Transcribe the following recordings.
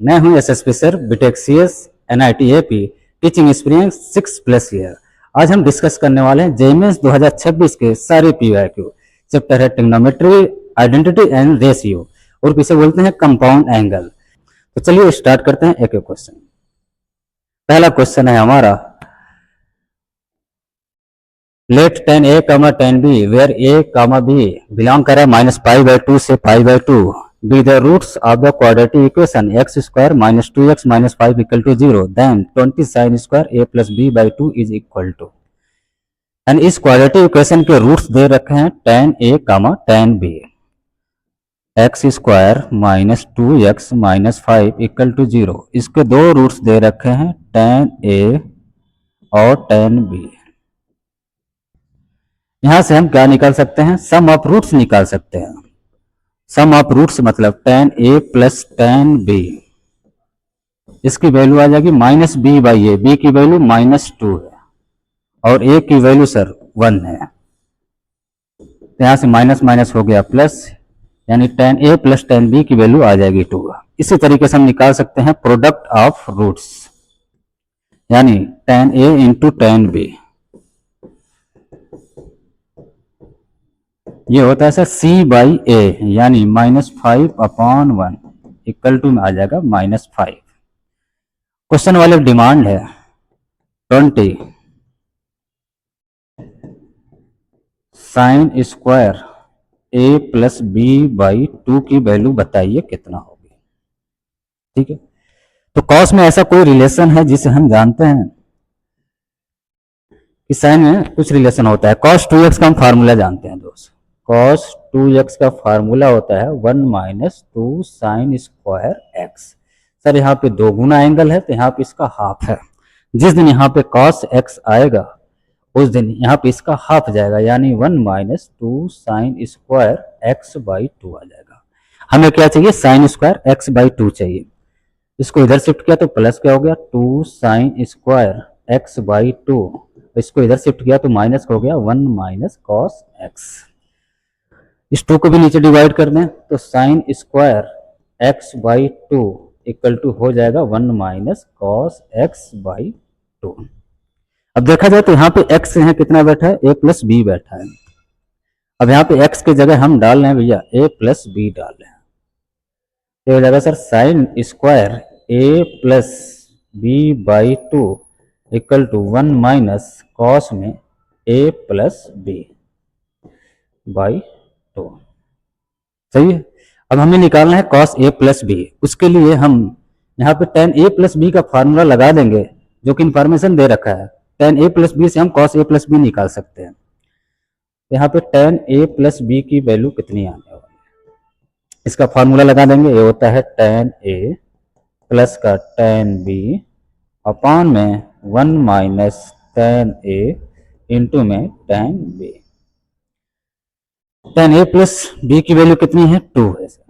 मैं हूं SSP sir, BTech CS, NIT AP, teaching experience 6+ year. आज हम डिस्कस करने वाले हैं जेईई 2026 के सारे पीवाईक्यू। चैप्टर है ट्रिग्नोमेट्री, आइडेंटिटी एंड रेशियो, और किसे बोलते हैं कंपाउंड एंगल। तो चलिए स्टार्ट करते हैं एक एक क्वेश्चन। पहला क्वेश्चन है हमारा, late tan a, tan b, where a, b belong करे -π/2 से π/2 be the roots of the quadratic equation x square minus 2x minus 5 equal to 0, then 20 sin square a plus b/2 is equal to। And इस quadratic equation के roots दे रखे हैं tan a, tan b, x square minus 2x minus 5 equal to 0। इसके दो roots दे रखे हैं tan a और tan b। यहां से हम क्या निकाल सकते हैं? सम ऑफ रूट्स निकाल सकते हैं। सम ऑफ रूट्स मतलब tan a plus tan b, इसकी वैल्यू आ जाएगी -b/a। b की वैल्यू -2 है और a की वैल्यू सर 1 है। तो यहां से माइनस माइनस हो गया प्लस, यानी tan a plus tan b की वैल्यू आ जाएगी 2। इसी तरीके से हम निकाल सकते हैं प्रोडक्ट ऑफ रूट्स, यानी tan a into tan b। ये होता है सर c/a, यानी -5/1 इक्वल टू में आ जाएगा -5। क्वेश्चन वाले डिमांड है 20 sign square a plus b/2 की वैल्यू बताइए कितना होगी। ठीक है, तो कॉस में ऐसा कोई रिलेशन है जिसे हम जानते हैं कि साइन में कुछ रिलेशन होता है। cos 2x का हम फार्मूला जानते हैं दोस्त। cos 2x का फार्मूला होता है 1 - 2 साइन स्क्वायर x। सर यहाँ पे 2 गुना एंगल है तो यहाँ पे इसका हाफ है। जिस दिन यहाँ पे cos x आएगा उस दिन यहाँ पे इसका हाफ जाएगा, यानी 1 - 2 साइन स्क्वायर x/2 आ जाएगा। हमें क्या चाहिए? साइन स्क्वायर x/2 चाहिए। इसको इधर शिफ्ट किया तो प्लस क्या हो गया? 2 साइन स्क्वायर x/2। इसको इधर शिफ्ट किया तो माइनस हो गया 1 - cos x। इस 2 को भी नीचे डिवाइड कर दें तो sine square x/2 equal to हो जाएगा 1 - cos x/2। अब देखा जाए तो यहाँ पे x यहाँ कितना बैठा है? a प्लस b बैठा है। अब यहाँ पे x की जगह हम डाल रहे हैं भैया a प्लस b डाल रहे हैं, तो हो जाएगा sir sine square a plus b/2 equal to 1 - cos में a प्लस b/2। सही है। अब हमें निकालना है cos a प्लस b। उसके लिए हम यहाँ पे tan a प्लस b का फार्मूला लगा देंगे, जो कि इंफॉर्मेशन दे रखा है। tan a प्लस b से हम cos a प्लस b निकाल सकते हैं। यहाँ पे tan a प्लस b की वैल्यू कितनी आने वाली है, इसका फार्मूला लगा देंगे। ये होता है tan a प्लस का tan b अपॉन में 1 - tan a इंटू में tan b। tan a plus b की वैल्यू कितनी है? 2 है सर।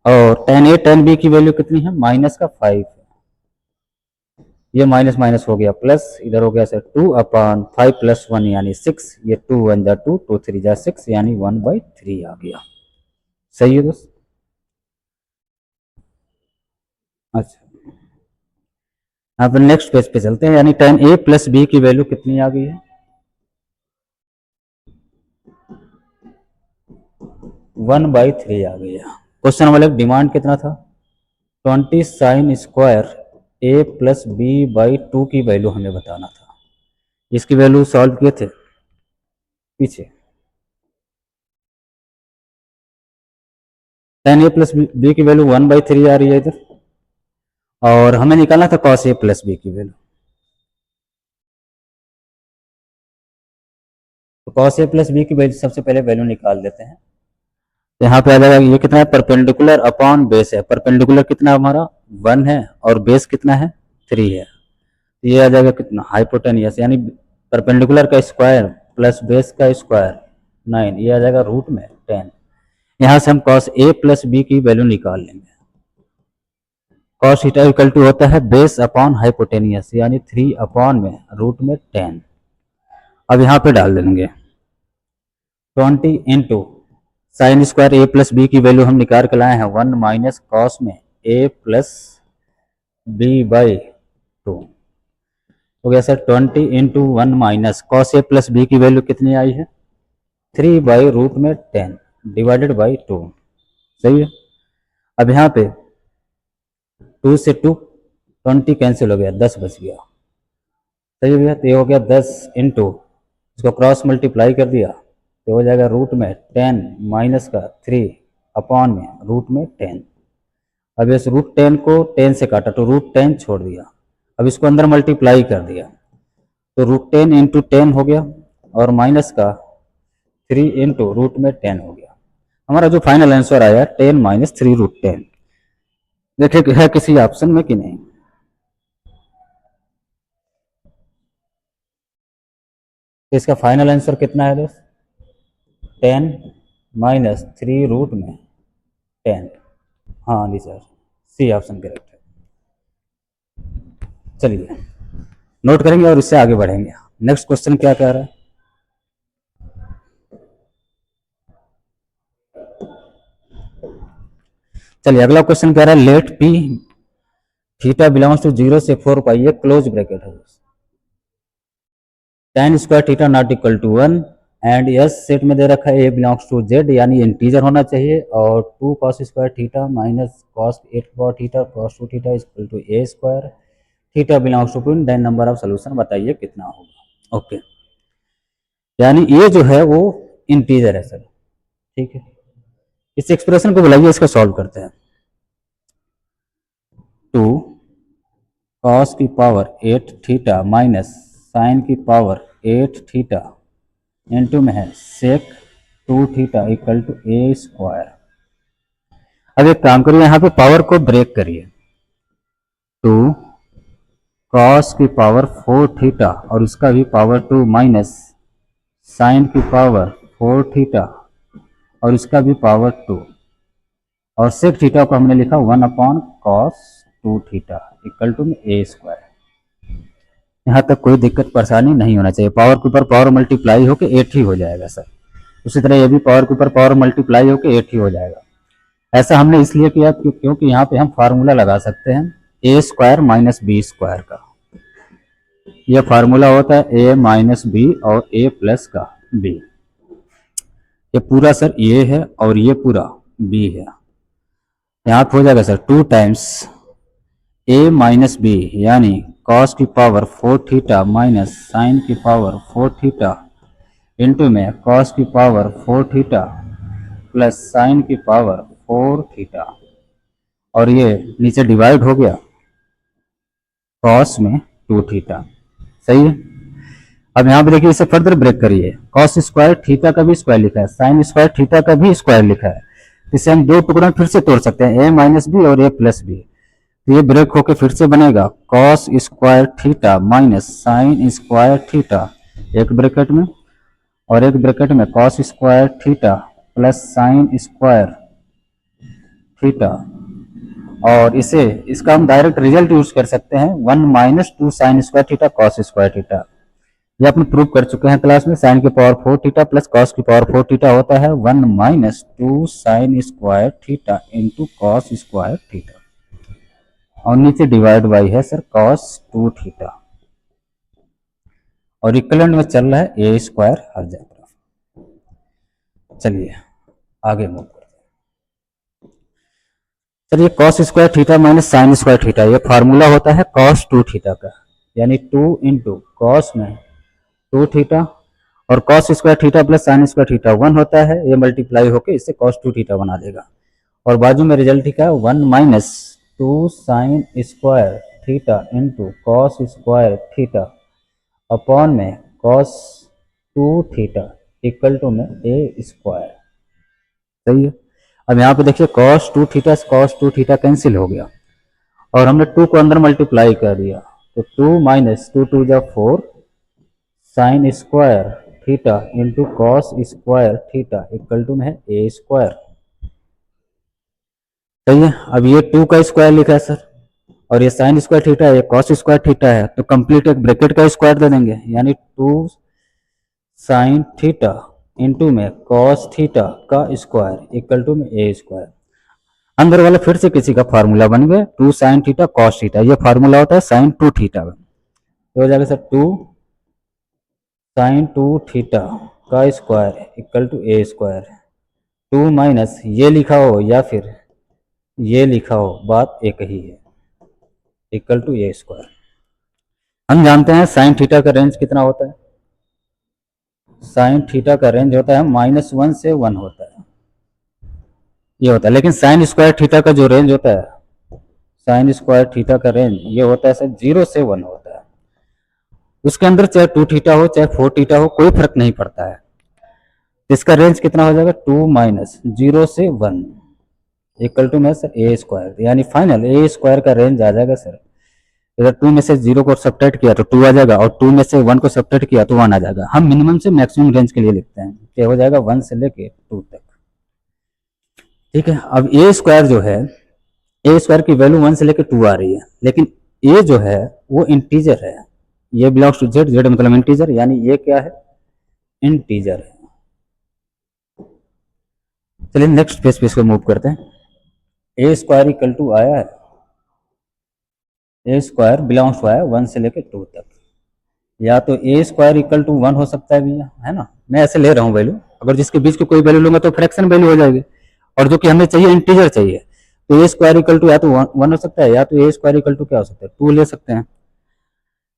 और tan a tan b की वैल्यू कितनी है? -5 है। ये माइनस माइनस हो गया प्लस, इधर हो गया सर 2/5 + 1 यानी 6। ये 2 × 1 = 2, 2 × 3 = 6 यानी 1/3 आ गया। सही है दोस्त। अच्छा, यहाँ पर नेक्स्ट पेज पे चलते हैं, यानी tan a प्लस b की वैल्यू कितनी आ गई है? 1/3 आ गई है। क्वेश्चन वाले डिमांड कितना था? 20 sign square a plus b/2 की वैल्यू हमें बताना था। इसकी वैल्यू सॉल्व किए थे पीछे। tan a प्लस b की वैल्यू 1/3 आ रही है इधर, और हमें निकालना था cos a प्लस b की वैल्यू। तो cos a प्लस b की वैल्यू सबसे पहले वैल्यू निकाल देते हैं। तो यहाँ पे आ जाएगा, ये कितना है? परपेंडिकुलर अपॉन बेस है। परपेंडिकुलर कितना हमारा 1 है और बेस कितना है? 3 है। तो ये आ जाएगा कितना? हाइपोटेनियस, यानी परपेंडिकुलर का स्क्वायर प्लस बेस का स्क्वायर 9, ये आ जाएगा रूट में 10। यहाँ से हम cos a प्लस b की वैल्यू निकाल लेंगे। cos थीटा इक्वल टू होता है बेस अपॉन हाइपोटेनियस, यानी 3 अपॉन में रूट में 10। अब यहाँ पे डाल देंगे 20 into sine square a plus b की वैल्यू हम निकाल के लाए हैं 1 - cos में ए प्लस बी बाई 2 हो गया सर। 20 इंटू 1 माइनस कॉस ए प्लस बी की वैल्यू कितनी आई है 3 बाई रूट में 10 डिवाइडेड बाई 2। सही है। अब यहाँ पे 2 से 2 20 कैंसिल हो गया 10 बच गया। सही हो गया। तो ये हो गया 10 इंटू इसको क्रॉस मल्टीप्लाई कर दिया तो हो जाएगा रूट में 10 माइनस का 3 अपॉन में रूट में 10। अब इस रूट 10 को 10 से काटा तो रूट 10 छोड़ दिया। अब इसको अंदर मल्टीप्लाई कर दिया तो रूट 10 इंटू 10 हो गया और माइनस का 3 इंटू रूट में 10 हो गया। हमारा जो फाइनल आंसर आया 10 माइनस 3 रूट 10। देखिए है किसी ऑप्शन में कि नहीं। तो इसका फाइनल आंसर कितना है दोस्त 10 माइनस 3 रूट में 10। हाँ जी सर सी ऑप्शन करेक्ट है। चलिए नोट करेंगे और इससे आगे बढ़ेंगे। नेक्स्ट क्वेश्चन क्या कह रहा है। चलिए अगला क्वेश्चन कह रहा है let P theta belongs to 0 से 4 पाई ये क्लोज ब्रैकेट है। tan square theta not equal to 1 and yes set में दे रखा है ए बिलोंग्स टू जेड यानी इंटीजर होना चाहिए और 2 cos square theta minus cos 8 cos theta cos 2 theta equal to a square theta belongs to point then number of solution बताइए कितना होगा। ओके यानी ये जो है वो इंटीजर है सर। ठीक है इस एक्सप्रेशन को बुलाइए इसका सॉल्व करते हैं। 2 cos की पावर 8 थीटा माइनस साइन की पावर 8 थीटा इंटू में है sec 2 theta equal to a square. अब एक काम करिए यहाँ पे पावर को ब्रेक करिए 2 cos की पावर 4 थीटा और उसका भी पावर 2 माइनस साइन की पावर 4 थीटा और इसका भी पावर 2 और सेक थीटा को हमने लिखा 1 upon cos 2 theta equal to में ए स्क्वायर। यहाँ तक कोई दिक्कत परेशानी नहीं होना चाहिए। पावर के ऊपर पावर मल्टीप्लाई होकर 8 ही हो जाएगा सर। उसी तरह ये भी पावर के ऊपर पावर मल्टीप्लाई होकर 8 ही हो जाएगा। ऐसा हमने इसलिए किया क्योंकि यहाँ पे हम फार्मूला लगा सकते हैं ए स्क्वायर माइनस बी स्क्वायर का। यह फार्मूला होता है ए माइनस बी और ए प्लस का बी। ये पूरा सर ए है और ये पूरा बी है। यहाँ पे हो जाएगा सर 2 टाइम्स ए माइनस बी यानी cos की पावर 4 थीटा माइनस साइन की पावर 4 थीटा इंटू में cos की पावर 4 थीटा प्लस साइन की पावर 4 थीटा और ये नीचे डिवाइड हो गया cos में 2 थीटा। सही है। अब यहाँ पे देखिए इसे फर्दर ब्रेक करिए cos स्क्वायर थीटा का भी स्क्वायर लिखा है साइन स्क्वायर थीटा का भी स्क्वायर लिखा है। इसे हम दो टुकड़ों में फिर से तोड़ सकते हैं ए माइनस बी और ए प्लस बी। तो ये ब्रेक होके फिर से बनेगा cos square theta minus sine square theta एक ब्रैकेट में और एक ब्रैकेट में cos square theta plus sign square theta और इसका हम डायरेक्ट रिजल्ट यूज कर सकते हैं 1 minus 2 sign square theta cos square theta. ये अपने प्रूव कर चुके हैं क्लास में। साइन की पावर 4 थीटा प्लस cos की पावर 4 थीटा होता है 1 minus 2 sign square theta into cos square theta और नीचे डिवाइड बाई है सर cos 2 थीटा और इक्विवेलेंट में चल रहा है ए स्क्वायर हर जगह। चलिए आगे मूव करते हैं। चलिए cos square theta minus sine square theta ये फार्मूला होता है cos 2 थीटा का यानी 2 इंटू cos में 2 थीटा और cos square theta plus sign square theta 1 होता है। ये मल्टीप्लाई होकर इससे cos 2 थीटा बना देगा और बाजू में रिजल्ट लिखा है 1 minus 2 sign square theta into cos square theta upon में cos 2 थीटा इक्वल टू में ए स्क्वायर। सही है। अब यहाँ पे देखिए cos 2 थीटा से cos 2 थीटा कैंसिल हो गया और हमने 2 को अंदर मल्टीप्लाई कर दिया तो 2 माइनस 2 2 जा 4 sine square theta into cos square theta equal to में है ए स्क्वायर। सही है। अब ये 2 का स्क्वायर लिखा है सर और ये साइन स्क्वायर थीटा है ये कॉस स्क्वायर थीटा है तो कंप्लीट एक ब्रैकेट का स्क्वायर दे देंगे यानी 2 साइन थीटा इंटू में कॉस थीटा का स्क्वायर इक्वल टू में ए स्क्वायर। अंदर वाला फिर से किसी का फार्मूला बन गया, 2 साइन थीटा कॉस थीटा, ये फार्मूला होता है साइन 2 थीटा का। तो हो जाएगा सर 2 साइन 2 थीटा का square equal to a square. 2 minus ये लिखा हो या फिर ये लिखा हो, बात एक ही है, इक्वल टू ए स्क्वायर। हम जानते हैं साइन थीटा का रेंज कितना होता है, साइन थीटा का रेंज होता है -1 से 1 होता है, ये होता है। लेकिन साइन स्क्वायर थीटा का जो रेंज होता है, साइन स्क्वायर थीटा का रेंज ये होता है सर 0 से 1 होता है। उसके अंदर चाहे 2 थीटा हो चाहे 4 थीटा हो, कोई फर्क नहीं पड़ता है। इसका रेंज कितना हो जाएगा, 2 माइनस 0 से 1 इक्वल टू में सर ए स्क्वायर, यानी फाइनल ए स्क्वायर का रेंज आ जाएगा सर, अगर 2 में से 0 को सब्ट्रैक्ट किया तो 2 आ जाएगा, और 2 में से 1 को सब्ट्रैक्ट किया तो 1 आ जाएगा। हम मिनिमम से मैक्सिमम रेंज के लिए लिखते हैं, क्या हो जाएगा 1 से लेके 2 तक। ठीक है, अब ए स्क्वायर जो है, ए स्क्वायर की वैल्यू 1 से लेके 2 आ रही है, लेकिन ए जो है वो इंटीजर है, ये बिलोंग्स टू जेड, जेड मतलब इंटीजर, यानी ये क्या है, इंटीजर है। चलिए नेक्स्ट पेज पे इसको मूव करते हैं। ए स्क्वायर इक्वल टू आया है, ए स्क्वायर बिलोंग्स टू आया 1 से लेके 2 तक, या तो ए स्क्वायर इक्वल टू 1 हो सकता है भैया, है ना, मैं ऐसे ले रहा हूँ वैल्यू, अगर जिसके बीच की कोई वैल्यू लूंगा तो फ्रैक्शन वैल्यू हो जाएगी, और जो कि हमें चाहिए इंटीजर चाहिए, तो ए स्क्वायर इक्वल टू या तो 1 हो सकता है, या तो ए स्क्वायर इक्वल टू क्या हो सकता है, 2 ले सकते हैं।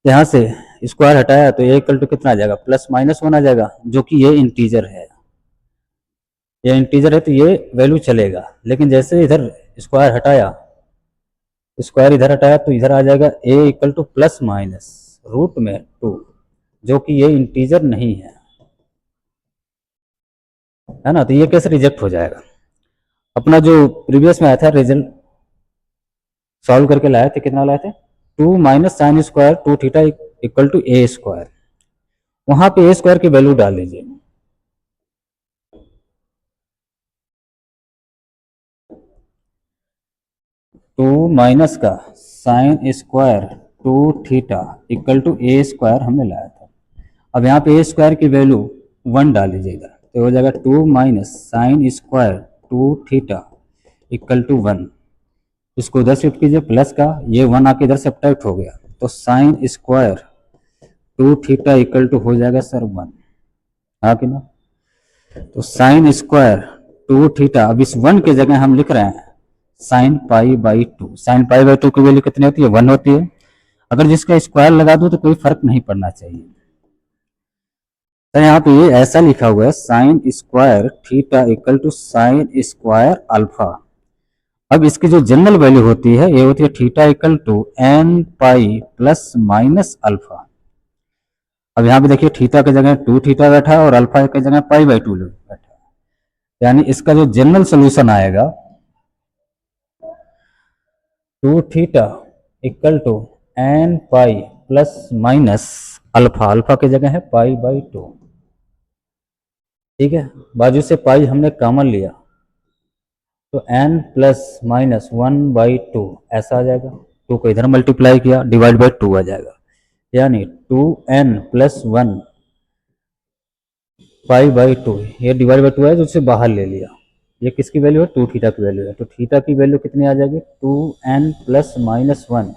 यहाँ से स्क्वायर हटाया तो ए इक्वल टू कितना आ जाएगा, +-1 आ जाएगा, जो कि ये इंटीजर है, ये इंटीजर है तो ये वैल्यू चलेगा। लेकिन जैसे इधर स्क्वायर हटाया, स्क्वायर इधर हटाया तो इधर आ जाएगा ए इक्वल टू +-√2, जो कि ये इंटीजर नहीं है ना, तो ये कैसे रिजेक्ट हो जाएगा। अपना जो प्रीवियस में आया था रिजल्ट सॉल्व करके लाए थे, कितना लाए थे, 2 minus sine square 2 theta equal to a square, वहां पे ए स्क्वायर की वैल्यू डाल दीजिए, टू माइनस का sine square 2 theta equal to a square हमने लाया था। अब यहाँ पे ए स्क्वायर की वैल्यू 1 डाल दीजिएगा, तो हो जाएगा 2 minus sine square 2 theta equal to 1, इसको इधर शिफ्ट कीजिए प्लस का, ये 1 आके इधर सब्ट्रैक्ट हो गया, तो sine square 2 theta equal to हो जाएगा सर 1, हाँ कि ना। तो साइन स्क्वायर 2 थीटा, अब इस 1 की जगह हम लिख रहे हैं साइन π/2, साइन π/2 की वैल्यू कितनी होती है, 1 होती है। अगर जिसका स्क्वायर लगा दो तो कोई फर्क नहीं पड़ना चाहिए। तो यहाँ पे ये ऐसा लिखा हुआ है sine square theta equal to sine square alpha. अब इसकी जो जनरल वैल्यू होती है ये होती है थीटा इक्वल टू n π ±α। अब यहाँ पे देखिए थीटा की जगह 2 थीटा बैठा है और अल्फा की जगह π/2 बैठा है, यानी इसका जो जनरल सोल्यूशन आएगा 2 theta equal to n π ±α, alpha की जगह है π/2। ठीक है, बाजू से पाई हमने कॉमन लिया तो n ±1/2 ऐसा आ जाएगा, 2 को इधर मल्टीप्लाई किया डिवाइड बाई 2 आ जाएगा, यानी 2n + 1 π/2, ये डिवाइड बाई 2 है जो उसे बाहर ले लिया, ये किसकी वैल्यू है, 2 थीटा की वैल्यू है, तो थीटा की वैल्यू कितनी आ जाएगी 2n + -1,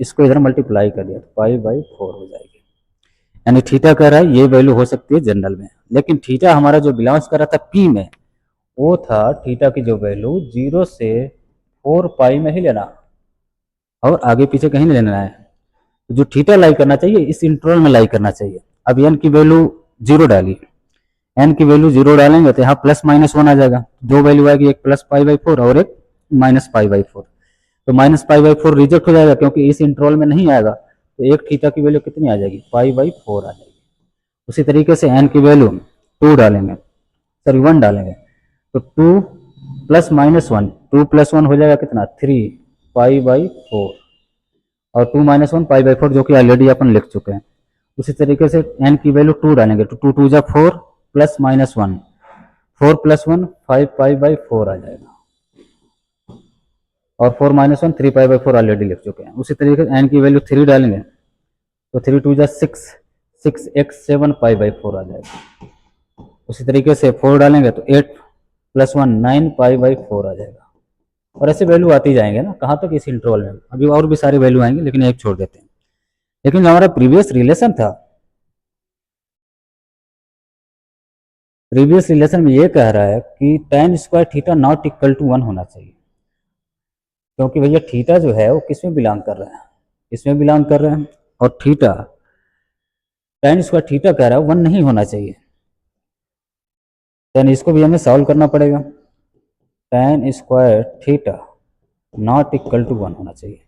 इसको इधर मल्टीप्लाई कर दिया तो π/4 हो जाएगी। यानी थीटा कह रहा है ये वैल्यू हो सकती है जनरल में, लेकिन थीटा हमारा जो बिलोंग्स कर रहा था पी में, वो था थीटा की जो वैल्यू 0 से 4 पाई में ही लेना और आगे पीछे कहीं नहीं लेना है, तो जो थीटा लाई करना चाहिए इस इंटरवल में लाई करना चाहिए। अब एन की वैल्यू 0 डाली, एन की वैल्यू 0 डालेंगे तो यहाँ +-1 आ जाएगा, दो वैल्यू आएगी, एक +π/4 और एक -π/4, तो -π/4 रिजेक्ट हो जाएगा क्योंकि इस इंटरवल में नहीं आएगा, तो एक थीटा की वैल्यू कितनी आ जाएगी, π/4 आ जाएगी। उसी तरीके से एन की वैल्यू 2 डालेंगे, सॉरी 1 डालेंगे, तो 2 + -1, 2 + 1 हो जाएगा कितना 3 π/4, और 2 - 1 π/4 जो कि ऑलरेडी अपन लिख चुके हैं। उसी तरीके से n की वैल्यू 2 डालेंगे तो 2 × 2 = 4 + -1, 4 + 1 5 π/4 आ जाएगा, और 4 - 1 3 π/4 ऑलरेडी लिख चुके हैं। उसी तरीके से n की वैल्यू 3 डालेंगे तो 3 × 2 = 6, 6x 7 π/4 आ जाएगा। उसी तरीके से 4 डालेंगे तो 8 + 1 9 π/4 आ जाएगा। और ऐसे वैल्यू आते ही जाएंगे ना, कहाँ तक, इस इंटरवल में अभी और भी सारे वैल्यू आएंगे, लेकिन एक छोड़ देते हैं। लेकिन जो हमारा प्रीवियस रिलेशन था, प्रीवियस रिलेशन में ये कह रहा है कि tan square theta not equal to 1 होना चाहिए, क्योंकि भैया थीटा जो है वो किस में बिलोंग कर रहा है, इसमें बिलोंग कर रहा है, और थीटा tan स्क्वायर थीटा कह रहा है 1 नहीं होना चाहिए। देन इसको भी हमें सॉल्व करना पड़ेगा। tan square theta not equal to 1 होना चाहिए।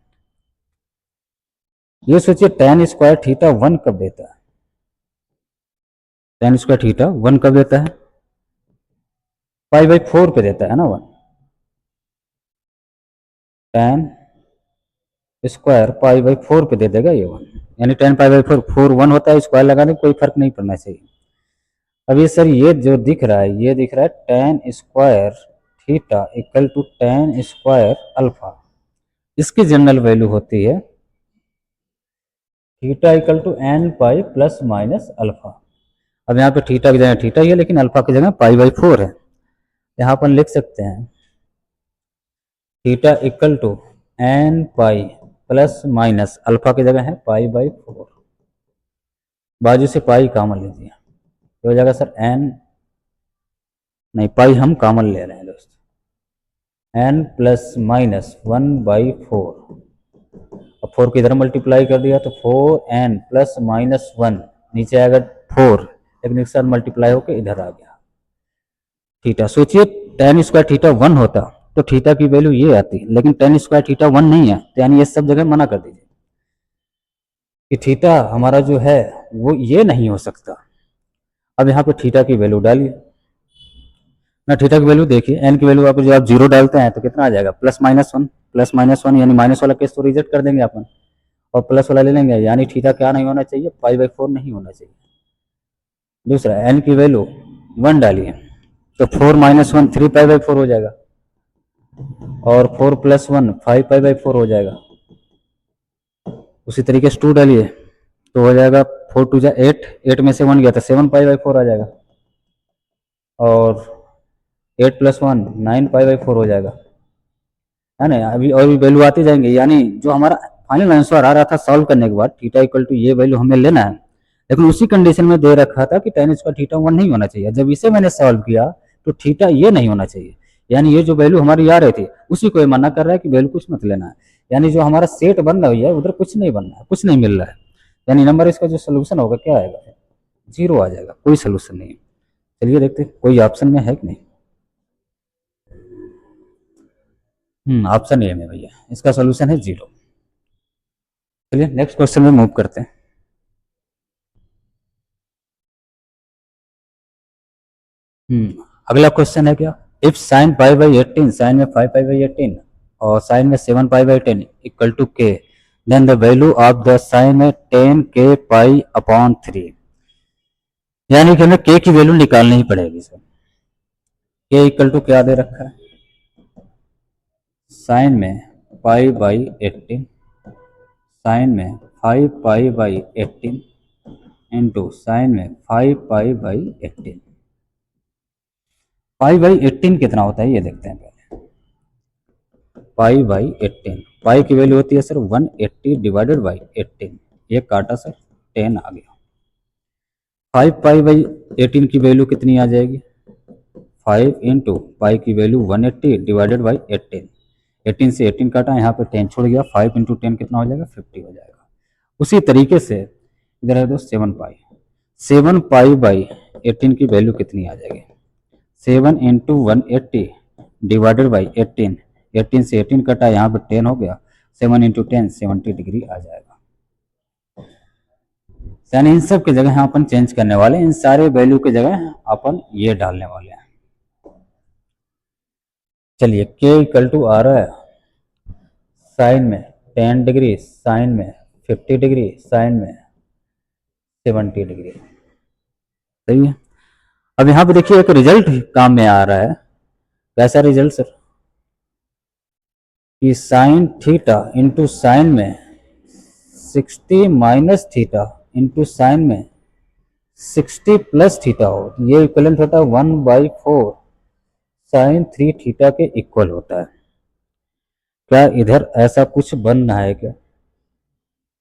ये सोचिए tan स्क्वायर थीटा 1 कब देता है, tan स्क्वायर थीटा 1 कब देता है, π/4 पे देता है ना 1। tan स्क्वायर π/4 पे दे देगा ये 1, यानी tan π/4 4 1 होता है, स्क्वायर लगाने कोई फर्क नहीं पड़ना चाहिए। अब ये सर ये जो दिख रहा है, ये दिख रहा है tan square theta equal to tan square alpha, इसकी जनरल वैल्यू होती है theta equal to n pi plus minus alpha. अब यहाँ पे थीटा की जगह थीटा ही है, लेकिन अल्फा की जगह π/4 है। यहाँ अपन लिख सकते हैं theta equal to n pi plus minus alpha की जगह है π/4, बाजू से पाई कॉमन लीजिए, तो हो जाएगा सर n, नहीं पाई हम कॉमन ले रहे हैं दोस्त, n प्लस माइनस 1/4, अब 4 की इधर मल्टीप्लाई कर दिया तो 4n प्लस माइनस 1, नीचे आएगा 4, लेकिन एक साथ मल्टीप्लाई होकर इधर आ गया थीटा। सोचिए tan स्क्वायर थीटा 1 होता तो थीटा की वैल्यू ये आती, लेकिन tan स्क्वायर थीटा 1 नहीं है, तो यानी ये सब जगह मना कर दीजिए कि थीटा हमारा जो है वो ये नहीं हो सकता। अब यहाँ पे थीटा की वैल्यू डालिए ना, थीटा की वैल्यू देखिए, n की वैल्यू आप जब आप 0 डालते हैं तो कितना आ जाएगा, +-1, यानी माइनस वाला केस तो रिजेक्ट कर देंगे अपन और प्लस वाला ले लेंगे, यानी थीटा क्या नहीं होना चाहिए, π/4 नहीं होना चाहिए। दूसरा n की वैल्यू 1 डालिए तो 4 - 1 3 π/4 हो जाएगा, और 4 + 1 5 π/4 हो जाएगा। उसी तरीके से 2 डालिए तो हो जाएगा 4 × 2 = 8, 8 में से 1 गया तो 7 π/4 आ जाएगा, और 8 + 1 9 π/4 हो जाएगा, है ना। अभी और भी वैल्यू आते जाएंगे, यानी जो हमारा फाइनल आंसर आ रहा था सॉल्व करने के बाद थीटा इक्वल टू ये वैल्यू हमें लेना है, लेकिन उसी कंडीशन में दे रखा था कि tan स्क्वायर थीटा 1 नहीं होना चाहिए। जब इसे मैंने सॉल्व किया तो थीटा ये नहीं होना चाहिए, यानी ये जो वैल्यू हमारी आ रही थी उसी को ये मना कर रहा है कि वैल्यू कुछ मत लेना है, यानी जो हमारा सेट बन रहा है उधर कुछ नहीं बनना है, कुछ नहीं मिल रहा है, यानी नंबर इसका जो सोल्यूशन होगा क्या आएगा, 0 आ जाएगा, कोई सोल्यूशन नहीं है। चलिए देखते कोई ऑप्शन में है कि नहीं। ऑप्शन ए में भैया इसका सोल्यूशन है 0। चलिए नेक्स्ट क्वेश्चन में मूव करते हैं। अगला क्वेश्चन है क्या, इफ sin π/18, साइन में 5 π/18 और साइन में 7 π/10 equal to k, then the value of the sine में 10k π/3, यानी कि हमें k की वैल्यू निकालनी ही पड़ेगी सर। k इक्वल टू क्या दे रखा है, साइन में π/18, साइन में 5 π/18 इंटू साइन में 5 π/18। π/18 कितना होता है ये देखते हैं पहले। π/18, पाई की वैल्यू होती है सर 180 डिवाइडेड बाई 18, ये काटा सर 10 आ गया। 5 π/18 की वैल्यू कितनी आ जाएगी, 5 इंटू पाई की वैल्यू 180 डिवाइडेड बाई 18, 18 से 18 काटा, यहाँ पे 10 छोड़ गया, 5 इंटू 10 कितना हो जाएगा, 50 हो जाएगा। उसी तरीके से इधर है दोस्त 7 पाई, 7 π/18 की वैल्यू कितनी आ जाएगी, 7 इंटू 180 डिवाइडेड बाई 18, 18 से 18 कटा, यहाँ पे 10 हो गया, 7 इंटू 10 70 डिग्री आ जाएगा। यानी इन सब की जगह अपन चेंज करने वाले, इन सारे वैल्यू की जगह अपन ये डालने वाले हैं। चलिए k इक्वल टू आ रहा है साइन में 10 डिग्री, साइन में 50 डिग्री, साइन में 70 डिग्री, सही है। अब यहाँ पे देखिए एक रिजल्ट काम में आ रहा है, कैसा रिजल्ट सर, कि साइन थीटा इंटू साइन में 60 माइनस थीटा इंटू साइन में 60 प्लस थीटा हो, ये इक्वलेंट होता है 1/4 साइन 3 थीटा के इक्वल होता है। क्या इधर ऐसा कुछ बनना है क्या,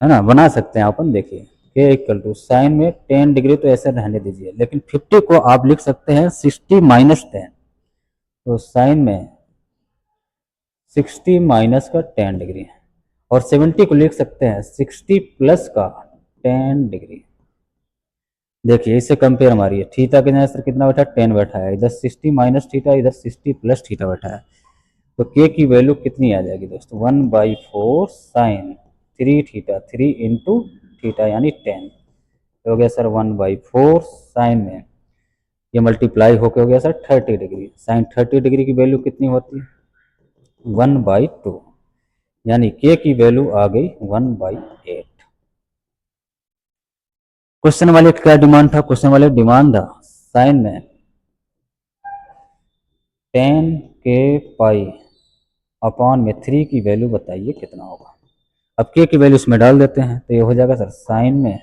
है ना, बना सकते हैं अपन। देखिए के इक्वल टू साइन में 10 डिग्री तो ऐसे रहने दीजिए, लेकिन 50 को आप लिख सकते हैं 60 माइनस 10। तो साइन में 60 माइनस का 10 डिग्री है, और 70 को लिख सकते हैं 60 प्लस का 10 डिग्री। देखिए इससे कंपेयर हमारी है, थीटा के जगह कितना बैठा है, 10 बैठा है, इधर 60 माइनस थीटा, इधर 60 प्लस थीटा बैठा है। तो के की वैल्यू कितनी आ जाएगी दोस्तों, 1/4 साइन 3 थीटा, 3 इंटू थीटा यानी 10। तो हो गया सर 1/4 साइन में ये मल्टीप्लाई होके हो गया सर 30 डिग्री। साइन 30 डिग्री की वैल्यू कितनी होती है, 1/2, यानी के की वैल्यू आ गई 1/8। क्वेश्चन वाले क्या डिमांड था, क्वेश्चन वाले डिमांड था साइन में 10 के पाई अपॉन में 3 की वैल्यू बताइए कितना होगा। अब के की वैल्यू इसमें डाल देते हैं, तो ये हो जाएगा सर साइन में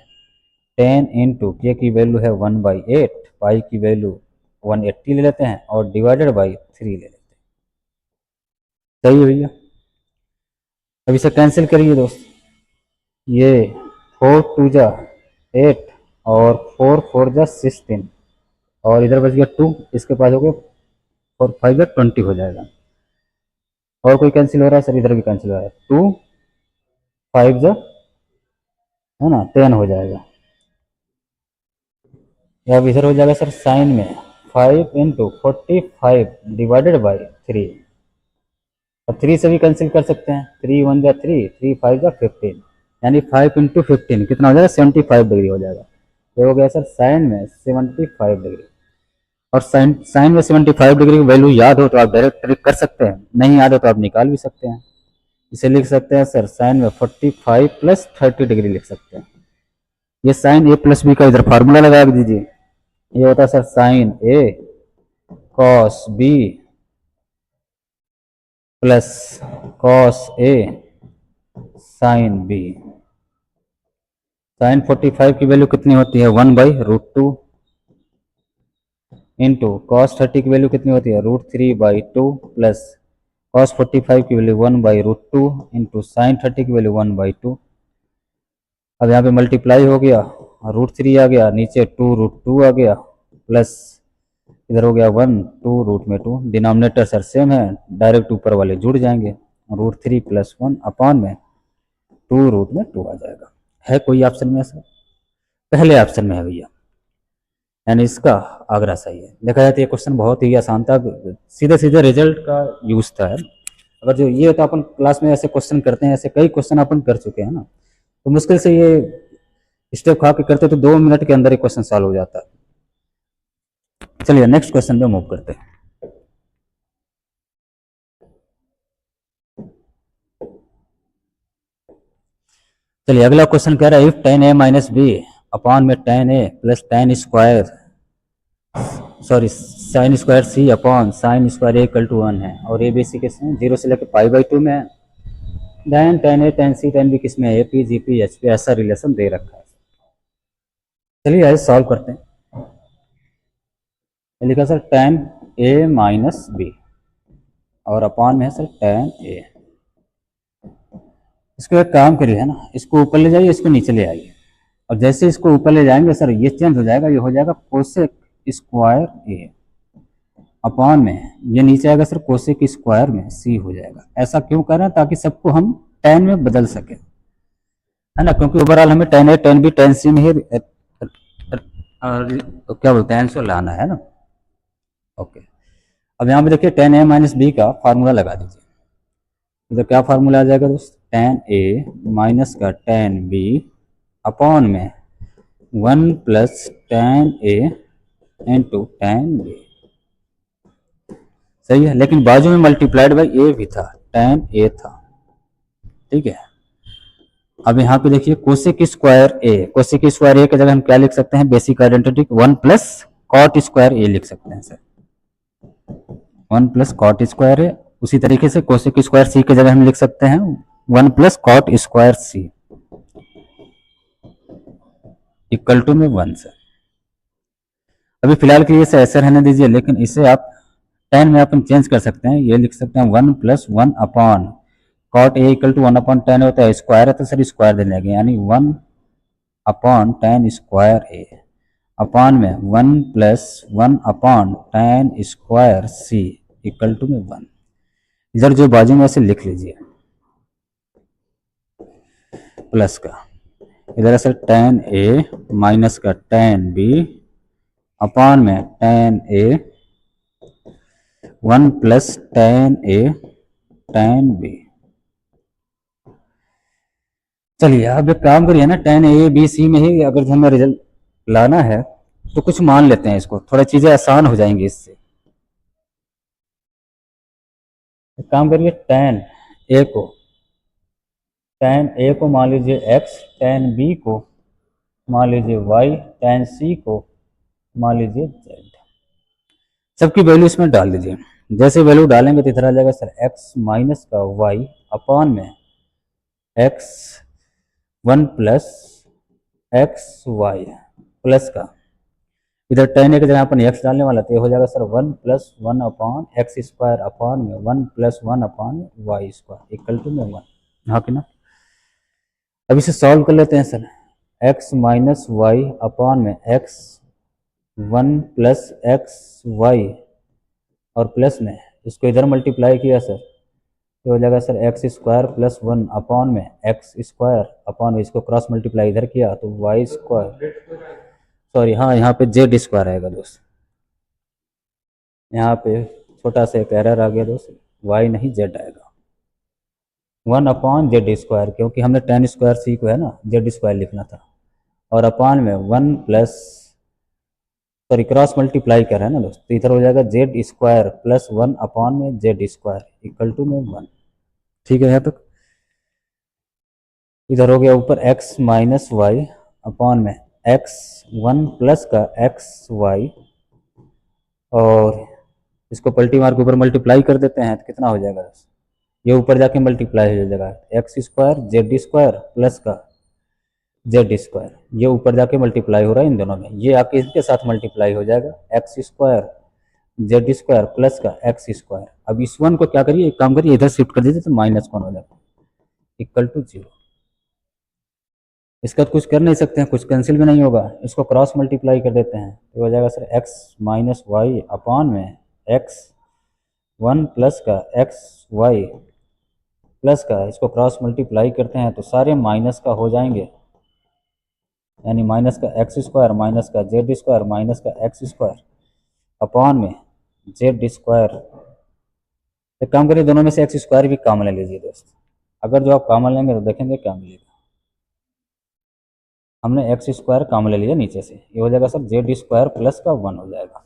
10 इंटू के की वैल्यू है 1/8, पाई की वैल्यू 180 ले लेते हैं और डिवाइडेड बाई 3 ले लेते हैं। सही है भैया। अब इसे कैंसिल करिए दोस्त, ये 4 2 जा 8 और 4 4 जा 16, और इधर बच गया 2, इसके पास हो गया 4 5 जा 20 हो जाएगा। और कोई कैंसिल हो रहा है सर, इधर भी कैंसिल हो रहा है, 2 5 जा, है ना, 10 हो जाएगा। या अब इधर हो जाएगा सर साइन में 5 इंटू 45 डिवाइडेड बाई 3, और 3 से भी कैंसिल कर सकते हैं, 3 1 जा 3, 3 5 जा 15, यानी 5 इंटू 15 कितना हो जाएगा, 75 डिग्री हो जाएगा। ये हो गया सर साइन में 75 डिग्री। और साइन साइन में 75 डिग्री की वैल्यू याद हो तो आप डायरेक्ट ट्रिक कर सकते हैं, नहीं याद हो तो आप निकाल भी सकते हैं। इसे लिख सकते हैं सर साइन में 45 प्लस 30 डिग्री लिख सकते हैं। ये साइन ए प्लस बी का इधर फार्मूला लगा दीजिए, ये होता है sir sign A cos B plus cos A sine B. Sign 45 की वैल्यू कितनी होती है, 1/√2 इंटू कॉस 30 की वैल्यू कितनी होती है, √3/2 प्लस कॉस 45 की वैल्यू 1/√2 इंटू साइन 30 की वैल्यू 1/2। अब यहाँ पे मल्टीप्लाई हो गया, √3 आ गया, नीचे 2√2 आ गया, प्लस इधर हो गया 1, 2 रूट में 2, डिनोमिनेटर सर सेम है, डायरेक्ट ऊपर वाले जुड़ जाएंगे, √3 + 1 अपॉन में 2 रूट में 2 आ जाएगा। है कोई ऑप्शन में ऐसा, पहले ऑप्शन में है भैया, यानी इसका आगरा सही है। देखा जाए तो ये क्वेश्चन बहुत ही आसान था, सीधे सीधे रिजल्ट का यूज था। अगर जो ये तो अपन क्लास में ऐसे क्वेश्चन करते हैं, ऐसे कई क्वेश्चन अपन कर चुके हैं ना, तो मुश्किल से ये स्टेप खा के करते तो 2 मिनट के अंदर ही क्वेश्चन सॉल्व हो जाता। चलिए नेक्स्ट क्वेश्चन पे मूव करते हैं। चलिए अगला क्वेश्चन कह रहा है if tan a minus b upon में tan a plus tan square sorry sine square c upon sine square equal to 1 है, और ए बी सी किस में 0 से लेकर π/2 में है। Then tan a tan c tan b किस में है, A P G P H P, ऐसा रिलेशन दे रखा है। चलिए आइए सॉल्व करते हैं। लिखा sir tan a minus b और अपॉन में है सर tan a। इसको एक काम करिए, है ना, इसको ऊपर ले जाइए, इसको नीचे ले आइए, और जैसे इसको ऊपर ले जाएंगे सर ये चेंज हो जाएगा, ये हो जाएगा कोसेक स्क्वायर ए अपॉन में ये नीचे आएगा सर कोसेक स्क्वायर में सी हो जाएगा। ऐसा क्यों कर रहे हैं, ताकि सबको हम tan में बदल सके, है ना, क्योंकि ओवरऑल हमें tan a tan b tan c में ही तो क्या बोलते हैं आंसर लाना है ना। ओके, अब यहाँ पे देखिए tan a माइनस बी का फार्मूला लगा दीजिए। इधर क्या फार्मूला आ जाएगा दोस्त, tan a माइनस का tan b अपॉन में 1 plus tan a into tan b। सही है, लेकिन बाजू में मल्टीप्लाइड बाई ए भी था, tan a था, ठीक है। अब यहाँ पे देखिए cosec square A, cosec square A की जगह हम क्या लिख सकते हैं, basic identity 1 plus cot square A लिख सकते हैं sir, 1 plus cot square A. उसी तरीके से कोसेक स्क्वायर सी की जगह हम लिख सकते हैं 1 plus cot square c equal to में 1 सर। अभी फिलहाल के लिए इसे ऐसे रहने दीजिए, लेकिन इसे आप tan में अपन चेंज कर सकते हैं, ये लिख सकते हैं 1 + 1 upon cot a equal to 1/10 होता है, स्क्वायर है तो सर स्क्वायर देने लगे, यानी 1/10 स्क्वायर ए अपान में 1 + 1/10 स्क्वायर सी इक्वल टू में 1। इधर जो बाजू में ऐसे लिख लीजिए प्लस का, इधर ऐसे tan a माइनस का tan b अपान में tan a 1 + tan a tan b। चलिए अब एक काम करिए ना, tan a b c में ही अगर हमें रिजल्ट लाना है तो कुछ मान लेते हैं, इसको थोड़ा चीजें आसान हो जाएंगी इससे। एक काम करिए, tan a को मान लीजिए x, tan b को मान लीजिए y, tan c को मान लीजिए z। सबकी वैल्यू इसमें डाल दीजिए। जैसे वैल्यू डालेंगे तो इधर आ जाएगा सर x माइनस का y अपान में x 1 + x y प्लस का, इधर tan a की जगह अपन x डालने वाला, तो ये हो जाएगा सर 1 + 1/x² अपान में 1 + 1/y² इक्वल टू में 1। हाँ कि ना। अब इसे सॉल्व कर लेते हैं sir, x minus Y upon में x 1 + xy और प्लस में इसको इधर मल्टीप्लाई किया सर, तो हो जाएगा सर x² + 1 अपान में x² अपान में इसको क्रॉस मल्टीप्लाई इधर किया तो y², सॉरी हाँ यहाँ पे z² आएगा दोस्त, यहाँ पे छोटा सा एक एरर आ गया दोस्त, y नहीं z आएगा, 1/z², क्योंकि हमने tan² c को है ना z² लिखना था, और अपान में 1 प्लस सॉरी क्रॉस मल्टीप्लाई कर रहा है ना दोस्त, तो इधर हो जाएगा z² + 1 अपान में z² इक्वल टू में 1। ठीक है यहाँ तक। इधर हो गया ऊपर x माइनस वाई अपान में x 1 प्लस का xy, और इसको पलटी मार के ऊपर मल्टीप्लाई कर देते हैं तो कितना हो जाएगा दोस्त, ये ऊपर जाके मल्टीप्लाई हो जाएगा x² z² प्लस का z², ये ऊपर जाके मल्टीप्लाई हो रहा है इन दोनों में, ये आके इसके साथ मल्टीप्लाई हो जाएगा x² z² प्लस का x²। अब इस 1 को क्या करिए, एक काम करिए इधर शिफ्ट कर दीजिए तो -1 हो जाएगा इक्वल टू 0। इसका कुछ कर नहीं सकते हैं, कुछ कैंसिल भी नहीं होगा, इसको क्रॉस मल्टीप्लाई कर देते हैं तो हो जाएगा sir x minus Y upon में x 1 प्लस का xy प्लस का, इसको क्रॉस मल्टीप्लाई करते हैं तो सारे माइनस का हो जाएंगे, यानी माइनस का x² माइनस का z² माइनस का x² अपान में z²। एक काम करिए दोनों में से x² भी कॉमन ले लीजिए दोस्त, अगर जो आप कॉमन लेंगे तो देखेंगे क्या मिलेगा। हमने x² कॉमन ले लिया नीचे से, ये हो जाएगा सर z² प्लस का 1 हो जाएगा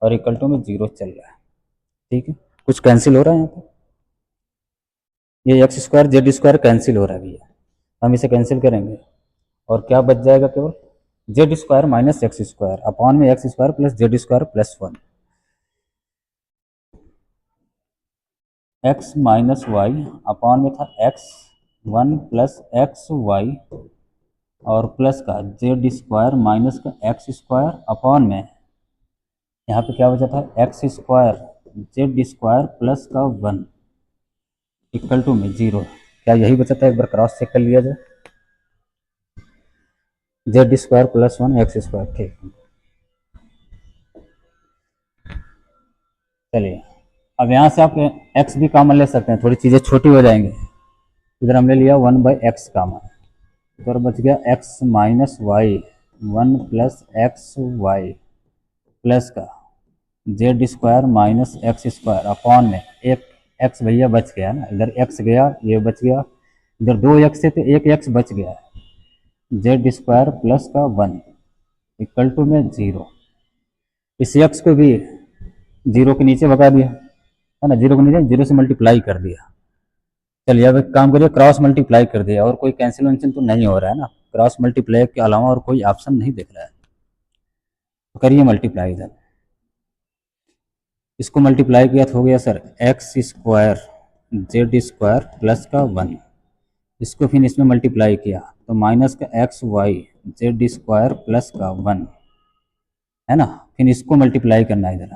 और इक्वल टू में 0 चल रहा है। ठीक है, कुछ कैंसिल हो रहा है यहाँ पे, ये x² z² कैंसिल हो रहा है भैया, हम इसे कैंसिल करेंगे और क्या बच जाएगा, केवल z² माइनस x² अपान में x² plus z² plus 1, x minus Y upon में था x 1 प्लस xy और प्लस का z² माइनस का x² अपान में यहाँ पे क्या बचा था x² z² प्लस का 1 इक्वल टू में 0। क्या यही बचा था, एक बार क्रॉस चेक कर लिया जाए, z² प्लस 1 x²। ठीक, चलिए अब यहाँ से आप x भी कॉमन ले सकते हैं, थोड़ी चीज़ें छोटी हो जाएंगी। इधर हमने लिया 1/x कॉमन, इधर बच गया x minus y 1 plus xy plus का z² माइनस x² अपॉन में एक x भैया बच गया ना, इधर x गया ये बच गया, इधर 2 x से तो एक x बच गया, z² प्लस का 1 इक्वल टू में 0। इस x को भी 0 के नीचे भगा दिया है ना, 0 के नीचे 0 से मल्टीप्लाई कर दिया। चलिए अब एक काम करिए, क्रॉस मल्टीप्लाई कर दिया और कोई कैंसिल वैंसिल तो नहीं हो रहा है ना, क्रॉस मल्टीप्लाई के अलावा और कोई ऑप्शन नहीं दिख रहा है, तो करिए मल्टीप्लाई इधर, इसको मल्टीप्लाई किया तो हो गया सर x² z² प्लस का 1, इसको फिर इसमें मल्टीप्लाई किया तो माइनस का xy z² प्लस का 1 है ना, फिर इसको मल्टीप्लाई करना है इधर,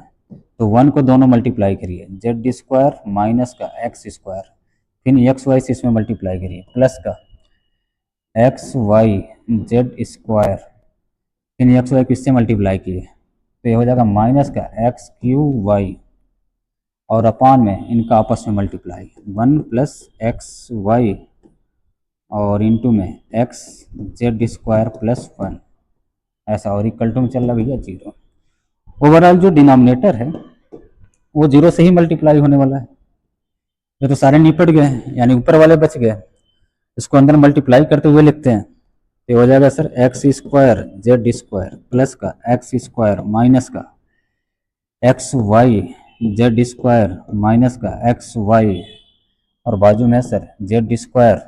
तो 1 को दोनों मल्टीप्लाई करिए z² माइनस का x², फिर एक्स वाई से इसमें मल्टीप्लाई करिए, प्लस का एक्स वाई जेड स्क्वायर, फिर एक्स वाई को इससे मल्टीप्लाई किए तो ये हो जाएगा माइनस का एक्स क्यू वाई, और अपान में इनका आपस में मल्टीप्लाई 1 प्लस एक्स वाई और इंटू में एक्स जेड स्क्वायर प्लस 1 ऐसा, और इक्वल टू में चल रहा भैया 0। ओवरऑल जो डिनोमिनेटर है वो 0 से ही मल्टीप्लाई होने वाला है। ये तो सारे निपट गए हैं, यानी ऊपर वाले बच गए, इसको अंदर मल्टीप्लाई करते हुए लिखते हैं तो हो जाएगा sir x square z square plus का एक्स स्क्वायर माइनस का x y z square minus का एक्स वाई, और बाजू में सर जेड स्क्वायर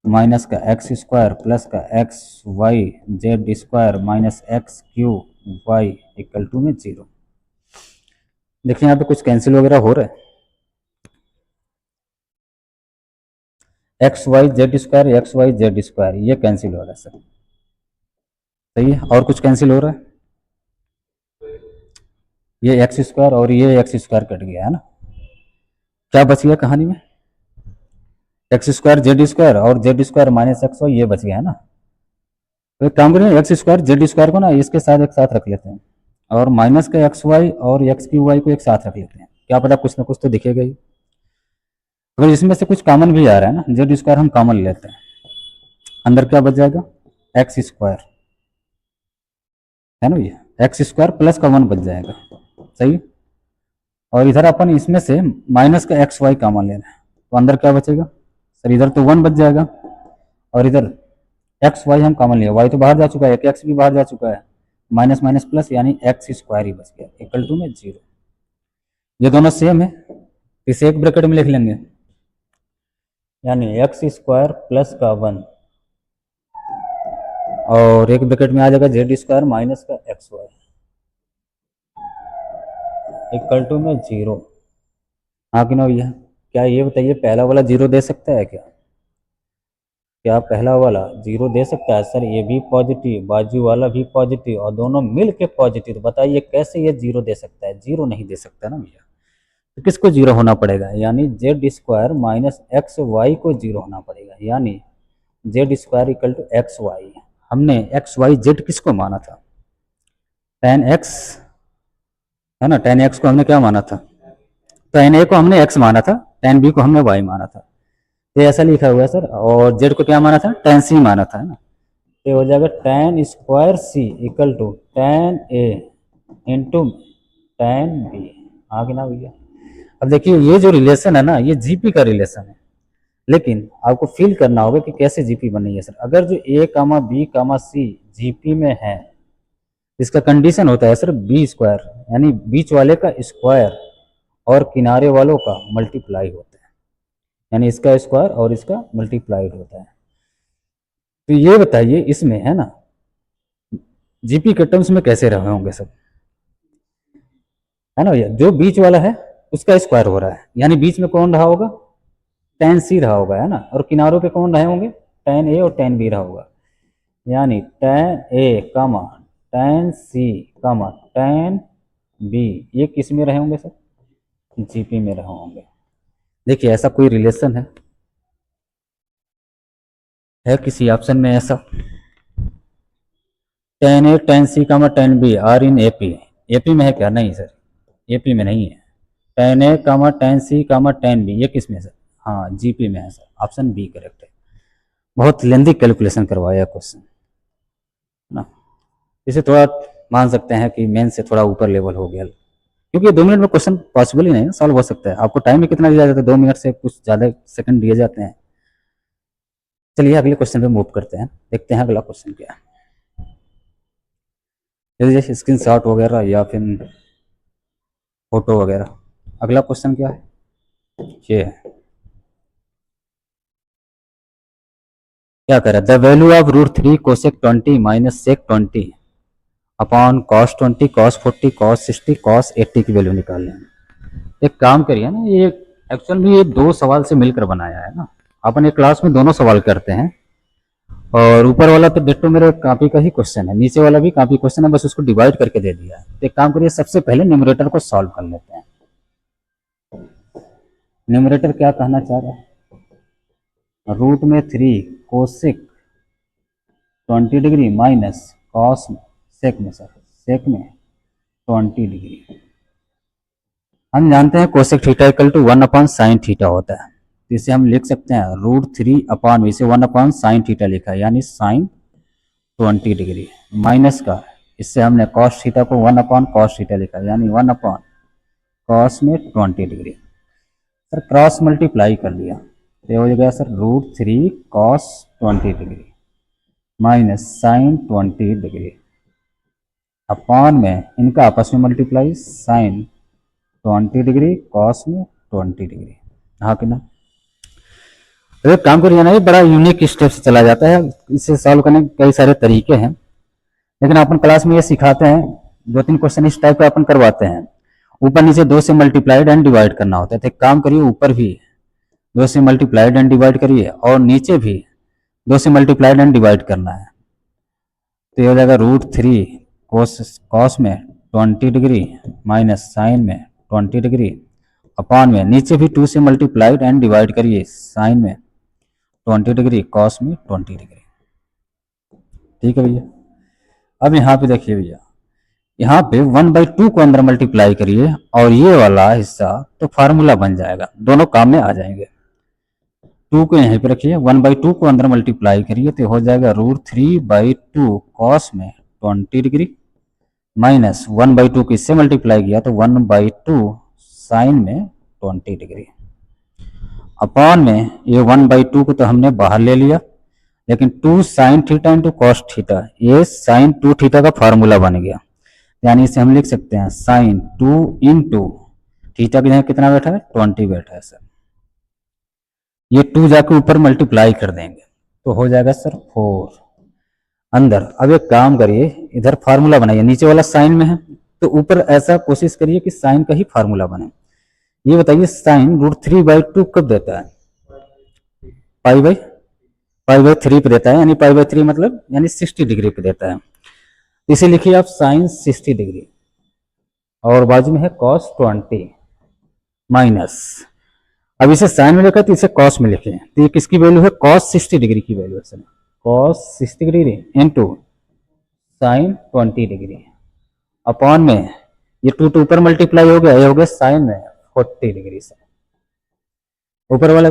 माइनस का एक्स स्क्वायर प्लस का x y z square minus x q y equal to में 0। देखिए यहाँ पे कुछ कैंसिल वगैरह हो रहा है, एक्स वाई जेड स्क्वायर ये कैंसिल हो रहा है सर, सही है। और कुछ कैंसिल हो रहा है, ये एक्स स्क्वायर और ये एक्स स्क्वायर कट गया है ना, क्या बच गया कहानी में, एक्स स्क्वायर जेड स्क्वायर और z square minus x y ये बच गया है ना। तो एक काम करें, एक्स स्क्वायर जेड स्क्वायर को ना इसके साथ एक साथ रख लेते हैं, और माइनस का एक्स वाई और एक्स क्यू वाई को एक साथ रख लेते हैं, क्या पता कुछ ना कुछ तो दिखेगा ही। अगर इसमें से कुछ कॉमन भी आ रहा है ना, जेड स्क्वायर हम कॉमन लेते हैं, अंदर क्या बच जाएगा एक्स स्क्वायर है ना भैया, एक्स स्क्वायर प्लस का 1 बच जाएगा, सही। और इधर अपन इसमें से माइनस का एक्स वाई कॉमन ले रहे हैं तो अंदर क्या बचेगा सर, इधर तो 1 बच जाएगा, और इधर एक्स वाई हम कॉमन लिया, वाई तो बाहर जा चुका है, एक एक्स भी बाहर जा चुका है, माइनस माइनस प्लस यानी एक्स स्क्वायर ही बच गया इक्वल टू में 0। ये दोनों सेम है, इसे एक ब्रैकेट में लिख लेंगे, यानी एक्स स्क्वायर प्लस का 1 और एक ब्रैकेट में आ जाएगा जेड स्क्वायर माइनस का एक्स वाई इक्वल टू में 0। हाँ कि ना भैया, क्या ये बताइए पहला वाला 0 दे सकता है क्या, क्या पहला वाला 0 दे सकता है सर, ये भी पॉजिटिव बाजू वाला भी पॉजिटिव और दोनों मिल के पॉजिटिव, तो बताइए कैसे ये 0 दे सकता है, 0 नहीं दे सकता ना भैया, तो किसको 0 होना पड़ेगा, यानी z square minus x y को 0 होना पड़ेगा, यानी z square equal to x y. हमने एक्स वाई जेड किसको माना था, टेन एक्स है ना, टेन एक्स को हमने क्या माना था, टेन ए को हमने एक्स माना था, टेन बी को हमने वाई माना था, तो ऐसा लिखा हुआ है सर, और जेड को क्या माना था, टेन सी माना था, है ना, तो हो जाएगा tan square c equal to tan a into tan b. आगे ना भैया, अब देखिए ये जो रिलेशन है ना ये जीपी का रिलेशन है, लेकिन आपको फील करना होगा कि कैसे जीपी बनी है सर। अगर जो ए कामा बी कामा सी जीपी में है, इसका कंडीशन होता है सर बी स्क्वायर, यानी बीच वाले का स्क्वायर और किनारे वालों का मल्टीप्लाई होता है, यानी इसका स्क्वायर और इसका मल्टीप्लाइड होता है। तो ये बताइए इसमें है ना जीपी के टर्म्स में कैसे रहे होंगे सब, है ना भैया, जो बीच वाला है उसका स्क्वायर हो रहा है, यानी बीच में कौन रहा होगा, टेन सी रहा होगा, है ना, और किनारों पे कौन रहे होंगे, टेन ए और टेन बी रहा होगा, यानी ten a comma tan c comma tan b ये किस में रहे होंगे सर, जीपी में रहे होंगे। देखिए ऐसा कोई रिलेशन है किसी ऑप्शन में ऐसा, tan a tan c comma tan b are in AP, AP में है क्या, नहीं सर एपी में नहीं है, tan a comma tan c comma tan b ये किस में है सर, हाँ जीपी में है सर, ऑप्शन बी करेक्ट है। बहुत लेंदी कैलकुलेशन करवाया क्वेश्चन ना, इसे थोड़ा मान सकते हैं कि मेन से थोड़ा ऊपर लेवल हो गया, क्योंकि 2 मिनट में क्वेश्चन पॉसिबल ही नहीं है, सॉल्व हो सकता है, आपको टाइम में कितना दिया जाता है, 2 मिनट से कुछ ज़्यादा सेकंड दिए जाते हैं। चलिए अगले क्वेश्चन पे मूव करते हैं, देखते हैं अगला क्वेश्चन क्या है, जैसे स्क्रीन शॉट वगैरह या फिर फोटो वगैरह। अगला क्वेश्चन क्या है, ये है, क्या करे, the value of √3 cosec 20 minus sec 20 upon cos 20 cos 40 cos 60 cos 80 की वैल्यू निकाल लें। एक काम करिए ना, ये एक्चुअल में ये 2 सवाल से मिलकर बनाया है ना, अपन एक क्लास में दोनों सवाल करते हैं, और ऊपर वाला तो डिट्टो मेरे कॉपी का ही क्वेश्चन है, नीचे वाला भी कॉपी क्वेश्चन है, बस उसको डिवाइड करके दे दिया है। तो एक काम करिए सबसे पहले न्यूमरेटर को सॉल्व कर लेते हैं, न्यूमरेटर क्या कहना चाह रहा है, रूट में 3 cosec 20 degree minus cos sec में, सर सेक में 20 डिग्री। हम जानते हैं cosec theta equal to 1 upon sine theta होता है, तो इसे हम लिख सकते हैं रूट 3 अपॉन, इसे 1 अपॉन साइन थीटा लिखा है, यानी साइन 20 डिग्री माइनस का, इससे हमने कॉस थीटा को 1 अपॉन कॉस थीटा लिखा है, यानी 1 अपॉन कॉस में 20 डिग्री। सर क्रॉस मल्टीप्लाई कर लिया तो हो गया sir root 3 cos 20 degree minus sine 20 degree upon में इनका आपस में मल्टीप्लाई साइन 20 डिग्री कॉस में 20 डिग्री। हाँ कि ना। तो एक काम करिए ना, ये बड़ा यूनिक स्टेप से चला जाता है, इसे सॉल्व करने के कई सारे तरीके हैं, लेकिन अपन क्लास में ये सिखाते हैं, 2-3 क्वेश्चन इस टाइप का अपन करवाते हैं। ऊपर नीचे 2 से मल्टीप्लाइड एंड डिवाइड करना होता है, तो एक काम करिए ऊपर भी 2 से मल्टीप्लाइड एंड डिवाइड करिए और नीचे भी 2 से मल्टीप्लाइड एंड डिवाइड करना है, तो ये हो जाएगा रूट 3 कॉस में 20 डिग्री माइनस साइन में 20 डिग्री अपॉन में नीचे भी 2 से मल्टीप्लाइड एंड डिवाइड करिए साइन में 20 डिग्री कॉस में 20 डिग्री। ठीक है भैया। अब यहाँ पे देखिए भैया, यहाँ पे 1/2 को अंदर मल्टीप्लाई करिए और ये वाला हिस्सा तो फार्मूला बन जाएगा, दोनों काम में आ जाएंगे। 2 को यहीं पे रखिए, 1/2 को अंदर मल्टीप्लाई करिए तो हो जाएगा रूट 3/2 कॉस में 20 डिग्री माइनस 1/2 को इससे मल्टीप्लाई किया तो 1/2 साइन में 20 डिग्री अपॉन में ये 1/2 को तो हमने बाहर ले लिया, लेकिन 2 sine theta into cos theta, ये साइन 2 थीटा का फार्मूला बन गया, यानी इसे हम लिख सकते हैं साइन 2 इंटू थीटा की जगह कितना बैठा है 20 बैठा है सर, ये 2 जाके ऊपर मल्टीप्लाई कर देंगे तो हो जाएगा सर 4 अंदर। अब एक काम करिए, इधर फार्मूला बनाइए, नीचे वाला साइन में है तो ऊपर ऐसा कोशिश करिए कि साइन का ही फार्मूला बने। ये बताइए साइन रूट 3/2 कब देता है, पाई/3 पे देता है, यानी पाई/3 मतलब यानी 60 डिग्री पे देता है, इसे लिखिए आप साइन 60 डिग्री और बाजू में है कॉस 20 माइनस, अब इसे साइन में लिखा तो इसे कॉस में लिखे, तो ये किसकी वैल्यू है कॉस 60 डिग्री की वैल्यू है sir, cos 60 degree into sine 20 degree upon में ये 2 तो ऊपर मल्टीप्लाई हो गया, ये हो गया साइन में 40 डिग्री से ऊपर वाला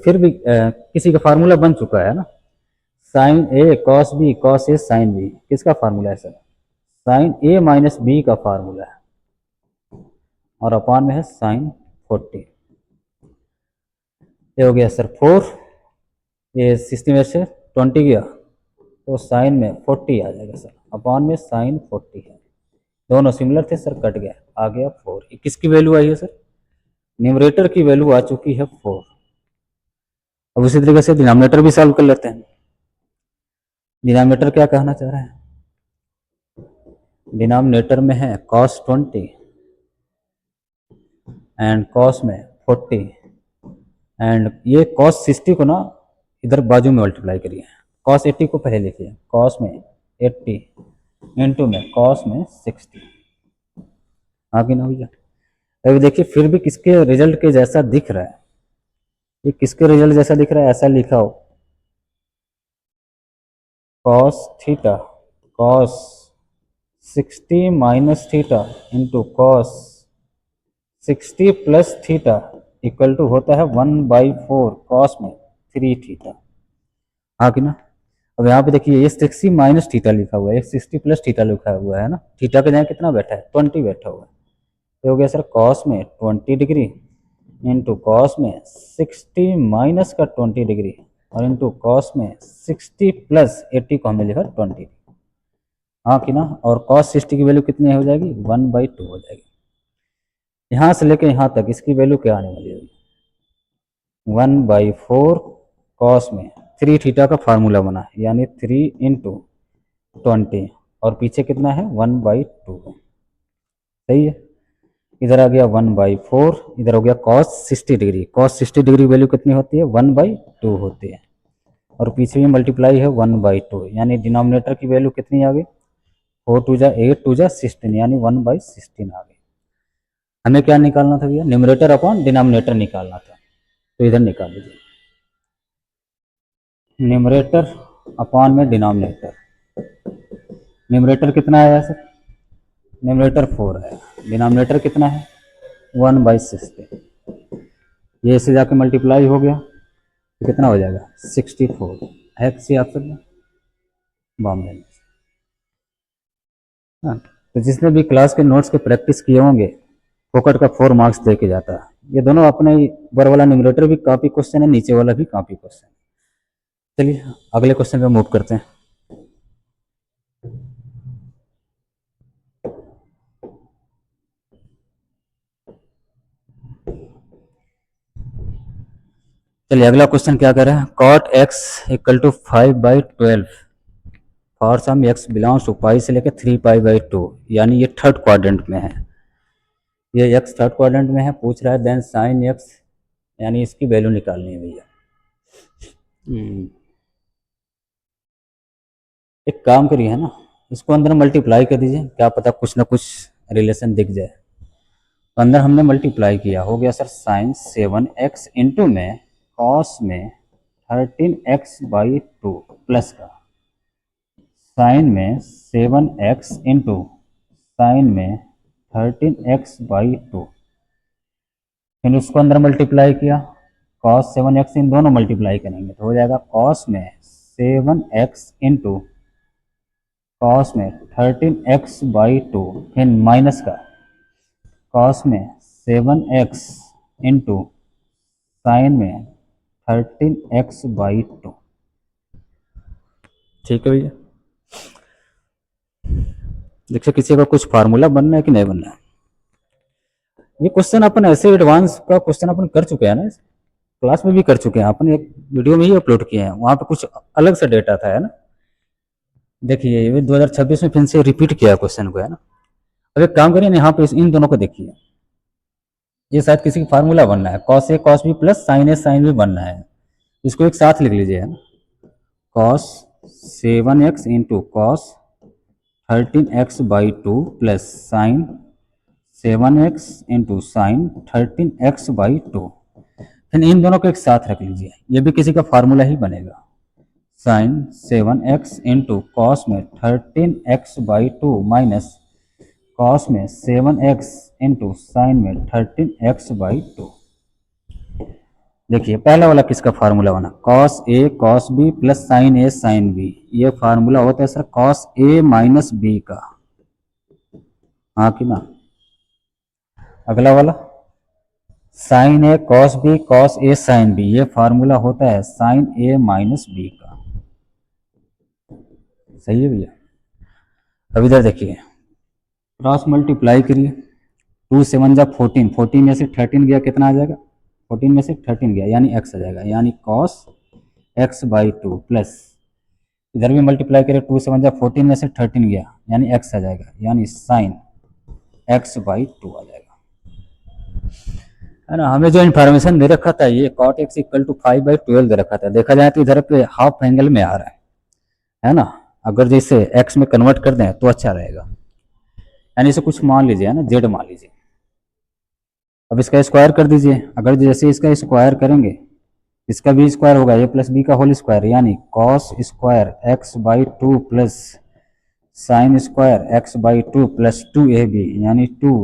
फिर भी किसी का फार्मूला बन चुका है ना, sign A cos B cos A sine B, किसका फार्मूला है sir sign A minus B का फार्मूला है और अपॉन में है साइन 40, ये हो गया सर 4, ये 60 में से 20 गया तो साइन में 40 आ जाएगा सर, अपॉन में साइन 40 है, दोनों सिमिलर थे सर, कट गया आ गया 4। किसकी वैल्यू आई है सर, न्यूमरेटर की वैल्यू आ चुकी है 4। अब उसी तरीके से डिनोमिनेटर भी सॉल्व कर लेते हैं। डिनोमिनेटर क्या कहना चाह रहा है, डिनोमिनेटर में है cos 20 एंड cos में 40 एंड ये cos 60 को ना इधर बाजू में मल्टीप्लाई करिए, cos 80 को पहले लिखिए, cos में 80 इंटू में cos में 60, आगे ना भैया। अभी देखिए फिर भी किसके रिजल्ट के जैसा दिख रहा है, ये किसके रिजल्ट जैसा दिख रहा है, ऐसा लिखा हो cos theta cos 60 minus theta into cos 60 plus theta equal to होता है 1/4 cos में 3 थीटा, हाँ कि ना। अब यहाँ पे देखिए ये 60 माइनस थीटा लिखा हुआ है, 60 प्लस थीटा लिखा हुआ है ना, थीटा के जगह कितना बैठा है 20 बैठा हुआ है, तो हो गया सर cos में 20 डिग्री इंटू कॉस में 60 माइनस का 20 डिग्री और इंटू कॉस में 60 प्लस 80 को हमने लिखा 20, हाँ कि ना। और cos 60 की वैल्यू कितनी हो जाएगी 1/2 हो जाएगी, यहाँ से लेके यहाँ तक इसकी वैल्यू क्या आने वाली है 1/4 cos में 3 थीटा का फार्मूला बना है, यानी 3 इंटू 20 और पीछे कितना है 1/2, सही है। इधर आ गया 1/4, इधर हो गया cos 60 degree, cos 60 degree value कितनी होती है 1/2 होती है और पीछे भी मल्टीप्लाई है 1/2, यानी डिनोमिनेटर की वैल्यू कितनी आ गई 4 2 जा 8 2 जा 16, यानी 1/16 आ गई। हमें क्या निकालना था भैया, न्यूमरेटर अपॉन डिनोमिनेटर निकालना था, तो इधर निकाल लीजिए, न्यूमरेटर अपॉन में डिनोमिनेटर। न्यूमरेटर कितना आया सर? न्यूमरेटर 4 है, डिनोमिनेटर कितना है 1/60। ये इससे जाके मल्टीप्लाई हो गया तो कितना हो जाएगा 64 है किसी ऑप्शन में बॉम्बे में। हाँ, तो जिसने भी क्लास के नोट्स के प्रैक्टिस किए होंगे फोकट का 4 मार्क्स दे के जाता है। ये दोनों अपने ऊपर वाला न्यूमरेटर भी कॉपी क्वेश्चन है, नीचे वाला भी कॉपी क्वेश्चन है। चलिए अगले क्वेश्चन पे मूव करते हैं। चलिए अगला क्वेश्चन क्या कर रहे हैं, cot X equal to 5/12 for some X belongs to pi से लेकर 3π/2, यानी ये थर्ड क्वाड्रेंट में है। ये एक्स थर्ड क्वाड्रेंट में है, पूछ रहा है देन साइन एक्स, यानी इसकी वैल्यू निकालनी है भैया। एक काम करिए है ना, इसको अंदर मल्टीप्लाई कर दीजिए, क्या पता कुछ ना कुछ रिलेशन दिख जाए। तो अंदर हमने मल्टीप्लाई किया, हो गया सर साइन 7x इंटू में कॉस में 13x/2 प्लस का साइन में 7x इंटू साइन में 13x/2, फिर उसको अंदर मल्टीप्लाई किया, कॉस 7x इन दोनों मल्टीप्लाई करेंगे तो हो जाएगा कॉस में 7x इंटू कॉस में 13x/2, फिर माइनस का कॉस में 7x इंटू साइन में 13x/2। ठीक है भैया, देखिए किसी का कुछ फार्मूला बनना है कि नहीं बनना है। ये क्वेश्चन अपन ऐसे एडवांस का क्वेश्चन अपन कर चुके हैं ना, क्लास में भी कर चुके हैं, अपन एक वीडियो में ही अपलोड किए हैं, वहाँ पे कुछ अलग सा डेटा था है ना। देखिए ये 2026 में फिर से रिपीट किया क्वेश्चन को है ना। अब एक काम करिए यहाँ पे इन दोनों को देखिए, ये शायद किसी का फार्मूला बनना है, cos A cos B plus sign A sine B बनना है, इसको एक साथ लिख लीजिए है ना, cos 7x into cos 13x/2 plus sign 7x into sine 13x/2। फिर इन दोनों को एक साथ रख लीजिए, ये भी किसी का फार्मूला ही बनेगा, साइन 7x इंटू कॉस में 13x/2 माइनस कॉस में 7x इंटू साइन में 13x/2। देखिए पहला वाला किसका फार्मूला बना, cos A cos B plus sign A sine B, ये फार्मूला होता है sir cos A minus B का, हाँ कि ना। अगला वाला sign A cos B cos A sine B, ये फार्मूला होता है साइन ए माइनस बी का। सही है भैया। अब इधर देखिए क्रॉस मल्टीप्लाई करिए, 2 7 जा 14, 14 में से 13 गया कितना आ जाएगा, 14 में से 13 गया यानी x आ जाएगा, यानी cos x/2 प्लस इधर भी मल्टीप्लाई करें, 2 7 जा 14 में से 13 गया यानी x आ जाएगा, यानी साइन x/2 आ जाएगा, है ना। हमें जो इन्फॉर्मेशन दे रखा था ये cot x इक्वल टू 5/12 दे रखा था, देखा जाए तो इधर पे हाफ एंगल में आ रहा है ना। अगर जैसे x में कन्वर्ट कर दें तो अच्छा रहेगा, यानी इसे कुछ मान लीजिए है ना, z मान लीजिए। अब इसका स्क्वायर कर दीजिए, अगर जैसे इसका स्क्वायर करेंगे इसका भी स्क्वायर होगा, a प्लस बी का होल स्क्वायर, यानी cos square x/2 plus sine square x/2 plus 2ab, यानी 2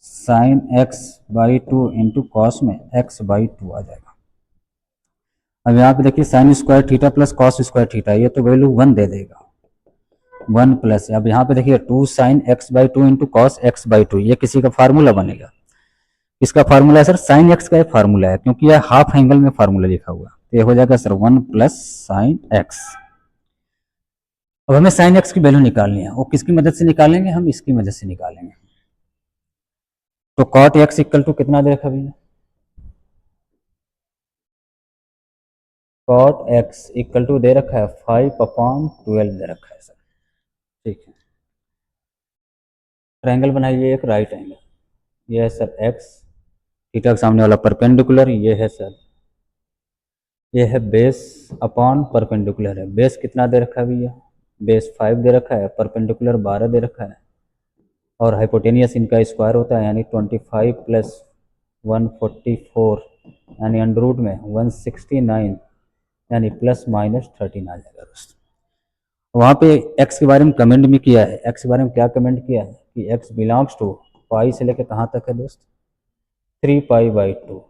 साइन x/2 इंटू कॉस में x/2 आ जाएगा। अब यहाँ पे देखिए sign square theta plus cos square theta, ये तो वैल्यू 1 दे देगा, 1 प्लस, अब यहाँ पे देखिए 2 sign x/2 into cos x/2, ये किसी का फार्मूला बनेगा। इसका फार्मूला है सर साइन एक्स का ये फार्मूला है, क्योंकि यह हाफ एंगल में फार्मूला लिखा हुआ, तो ये हो जाएगा सर 1 प्लस साइन एक्स। अब हमें साइन एक्स की वैल्यू निकालनी है, वो किसकी मदद से निकालेंगे, हम इसकी मदद से निकालेंगे। तो कॉट एक्स इक्वल टू कितना दे रखा भैया, कॉट एक्स इक्वल टू दे रखा है 5/12 दे रखा है सर। ठीक है, ट्रायंगल बनाइए एक राइट एंगल, ये है सर एक्स, थीटा के सामने वाला परपेंडिकुलर, ये है सर, ये है बेस अपॉन परपेंडिकुलर है, बेस कितना दे रखा है भैया, बेस 5 दे रखा है, परपेंडिकुलर 12 दे रखा है, और हाइपोटेनियस इनका स्क्वायर होता है, यानी 25 प्लस 144 यानी अंडर रूट में 169 यानी प्लस माइनस 13 आ जाएगा दोस्तों। वहाँ पे x के बारे में कमेंट भी किया है। x के बारे में क्या कमेंट किया है कि x बिलोंग्स टू पाई से लेकर कहाँ तक है दोस्त, 3π/2।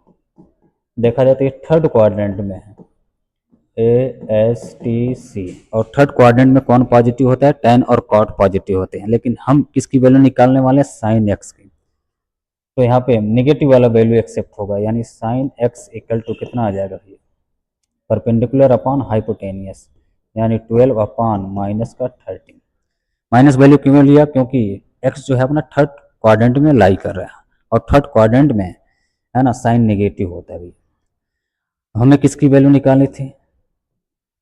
देखा जाए तो ये थर्ड क्वाड्रेंट में है, ASTC, और थर्ड क्वाड्रेंट में कौन पॉजिटिव होता है, tan और cot पॉजिटिव होते हैं। लेकिन हम किसकी वैल्यू निकालने वाले हैं, sin x की। तो यहाँ पे नेगेटिव वाला वैल्यू एक्सेप्ट होगा, यानी sin x इक्वल टू कितना आ जाएगा भैया, परपेंडिकुलर अपॉन हाइपोटेनियस, यानी 12 अपॉन माइनस का 13। माइनस वैल्यू क्यों लिया, क्योंकि x जो है अपना थर्ड क्वाड्रेंट में लाई कर रहा है, और थर्ड क्वाड्रेंट में है ना साइन नेगेटिव होता है भैया। हमें किसकी वैल्यू निकालनी थी,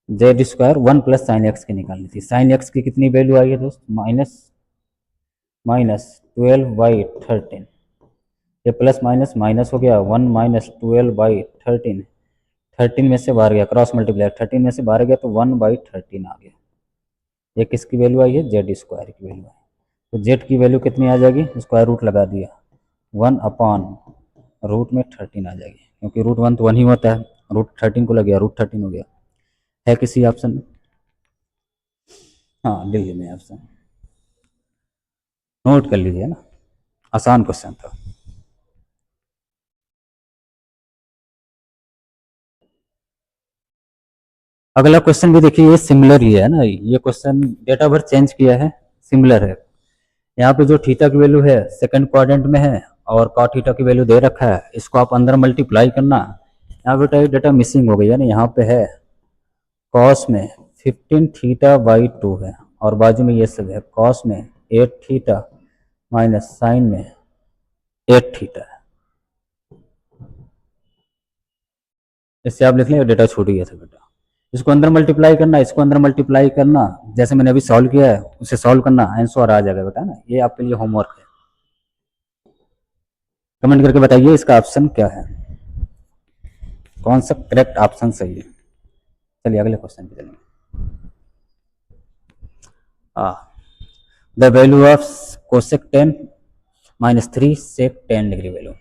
Z square 1 plus sine x की निकालनी थी। साइन एक्स की कितनी वैल्यू आई है दोस्त, माइनस 12/13। ये प्लस माइनस माइनस हो गया, 1 माइनस 12/13। 13 में से बाहर गया, क्रॉस मल्टीप्लाई 13 में से बाहर गया तो 1/13 आ गया। ये किसकी वैल्यू आई है, जेड स्क्वायर की वैल्यू आई। तो जेड की वैल्यू कितनी आ जाएगी, स्क्वायर रूट लगा दिया, 1 अपॉन रूट में 13 आ जाएगी, क्योंकि रूट 1 तो 1 ही होता है, रूट 13 को लग गया, रूट 13 हो गया। है किसी ऑप्शन में, हाँ दिल्ली में ऑप्शन, नोट कर लीजिए ना, आसान क्वेश्चन था। अगला क्वेश्चन भी देखिए, ये सिमिलर ही है ना, ये question date of birth change किया है, सिमिलर है। यहाँ पे जो थीटा की वैल्यू है सेकंड क्वाड्रेंट में है, और कॉट थीटा की वैल्यू दे रखा है, इसको आप अंदर मल्टीप्लाई करना। यहाँ पे डेटा मिसिंग हो गई है ना, यहाँ पे है कॉस में 15 थीटा/2 है, और बाजू में ये सब है कॉस में 8 थीटा माइनस साइन में 8 थीटा है। इससे आप लिख लें डेटा छूट गया था बेटा। इसको अंदर मल्टीप्लाई करना, इसको अंदर मल्टीप्लाई करना, जैसे मैंने अभी सॉल्व किया है उसे सॉल्व करना, आंसर आ जाएगा बेटा ना। ये आपके लिए होमवर्क है। कमेंट करके बताइए इसका ऑप्शन क्या है, कौन सा करेक्ट ऑप्शन सही है। चलिए अगले क्वेश्चन पे चलेंगे। The value of cosec 10 minus 3 sec 10 degree value.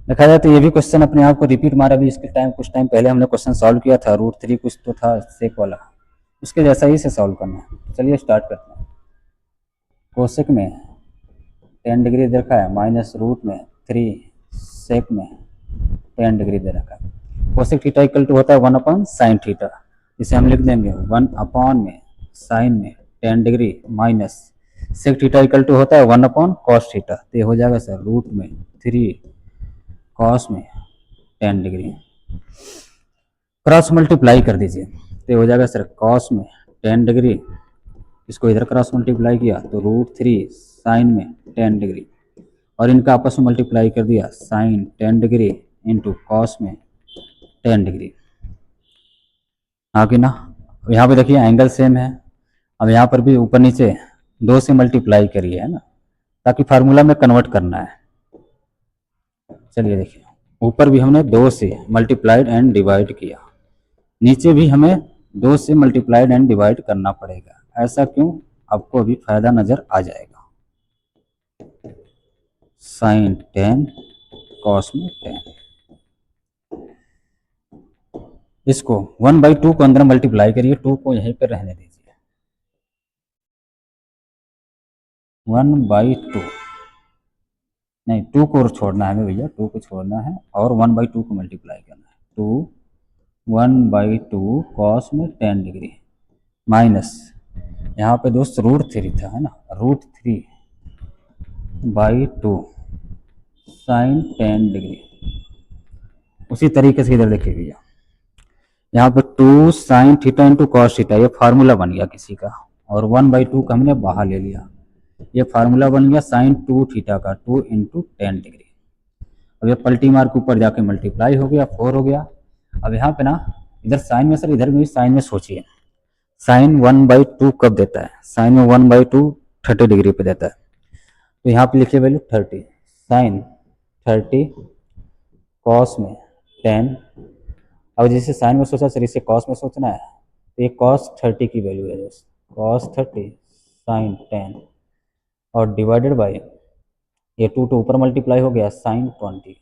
देखा जाए तो ये भी क्वेश्चन अपने आप को रिपीट मारा भी, इसके टाइम कुछ टाइम पहले हमने क्वेश्चन सॉल्व किया था, √3 कुछ तो था सेक वाला, उसके जैसा ही से सॉल्व करना है। चलिए स्टार्ट करते हैं। कोसेक में 10 डिग्री दे रखा है, माइनस रूट में 3 सेक में 10 डिग्री दे रखा है। कोसेक थीटा इक्वल टू होता है 1 अपॉन साइन थीटा, इसे हम लिख देंगे 1 अपॉन में साइन में 10 degree minus sec theta equal to होता है 1 अपॉन कॉस थीटा, तो ये हो जाएगा सर रूट में 3 कॉस में 10 डिग्री। क्रॉस मल्टीप्लाई कर दीजिए तो ये हो जाएगा सर कॉस में 10 डिग्री, इसको इधर क्रॉस मल्टीप्लाई किया तो √3 साइन में 10 डिग्री, और इनका आपस में मल्टीप्लाई कर दिया साइन 10 डिग्री इंटू कॉस में 10 डिग्री। आगे ना, यहाँ पे देखिए एंगल सेम है, अब यहाँ पर भी ऊपर नीचे 2 से मल्टीप्लाई करिए है ना, ताकि फार्मूला में कन्वर्ट करना है। चलिए देखिए, ऊपर भी हमने 2 से मल्टीप्लाइड एंड डिवाइड किया, नीचे भी हमें 2 से मल्टीप्लाइड एंड डिवाइड करना पड़ेगा। ऐसा क्यों, आपको अभी फायदा नजर आ जाएगा। साइन 10 कॉस में 10, इसको 1/2 को अंदर मल्टीप्लाई करिए, 2 को यहीं पर रहने दीजिए, 1/2 नहीं, 2 को छोड़ना है भैया, 2 को छोड़ना है और 1/2 को मल्टीप्लाई करना है। 1/2 कॉस में 10 डिग्री माइनस, यहाँ पे दोस्त √3 था है ना, √3/2 साइन 10 डिग्री। उसी तरीके से इधर देखिए भैया, यहाँ पे 2 sine theta into cos theta, ये फार्मूला बन गया किसी का, और 1/2 का हमने बाहर ले लिया, ये फार्मूला बन गया साइन 2 थीटा का, 2 इंटू 10 डिग्री। अब ये पलटी मार के ऊपर जाके मल्टीप्लाई हो गया, 4 हो गया। अब यहाँ पे ना इधर साइन में सर, इधर भी साइन में सोचिए, साइन 1/2 कब देता है, साइन में 1/2 30 डिग्री पे देता है, तो यहाँ पे लिखिए वैल्यू 30, साइन 30 कॉस में 10। अब जैसे साइन में सोचा सर, इसे कॉस में सोचना है, तो ये कॉस 30 की वैल्यू है दोस्तों, कॉस 30 साइन 10, और डिवाइडेड बाय ये 2 तो ऊपर मल्टीप्लाई हो गया साइन 20,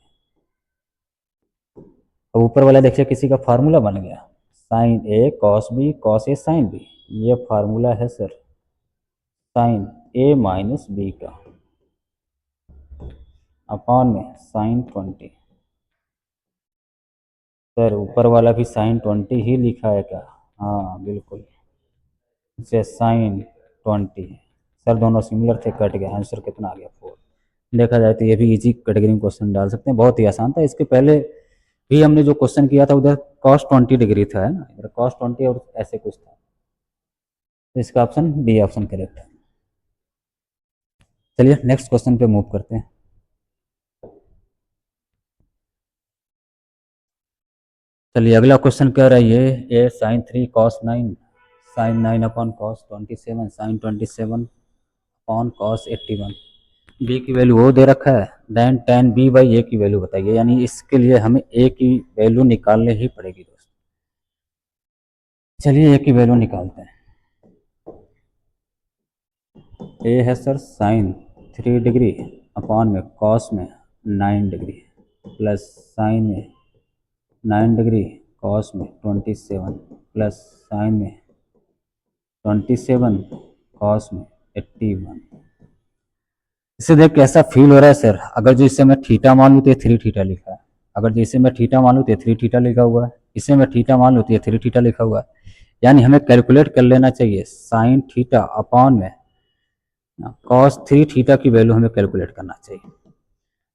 अब ऊपर वाला देखिए किसी का फार्मूला बन गया, sign A cos B cos A sine B, ये फार्मूला है sir sign A minus B का अपॉन में साइन 20। सर ऊपर वाला भी साइन 20 ही लिखा है क्या? हाँ बिल्कुल, इसे साइन 20। सर दोनों सिमिलर थे, कट गया, आंसर कितना आ गया 4। देखा जाए तो ये भी इजी कैटेगरी में क्वेश्चन डाल सकते हैं, बहुत ही आसान था। इसके पहले भी हमने जो क्वेश्चन किया था उधर कॉस 20 डिग्री था, है ना, इधर कॉस 20 और ऐसे कुछ था। तो इसका ऑप्शन बी ऑप्शन करेक्ट है। चलिए नेक्स्ट क्वेश्चन पे मूव करते हैं। चलिए अगला क्वेश्चन कह रहा है ये A sine 3 cos 9 sine 9 upon cos 27 sine 27 upon cos 81। B की वैल्यू वो दे रखा है, then ten B by A की वैल्यू बताइए, यानी इसके लिए हमें ए की वैल्यू निकालने ही पड़ेगी दोस्तों। चलिए ए की वैल्यू निकालते हैं। ए है सर साइन 3 डिग्री अपॉन में कॉस में 9 डिग्री प्लस साइन में 9 डिग्री कॉस में 27 प्लस साइन में 27 कॉस में 81। इसे देख कैसा फील हो रहा है सर? अगर जो इसे मैं थीटा मान लूँ तो ये 3 थीटा लिखा है, अगर जो इसे मैं थीटा मान लूँ तो ये 3 थीटा लिखा हुआ है, इसे मैं थीटा मान लूँ तो ये 3 थीटा लिखा हुआ है। यानी हमें कैलकुलेट कर लेना चाहिए साइन थीटा अपॉन में कॉस 3 थीटा की वैल्यू हमें कैलकुलेट करना चाहिए।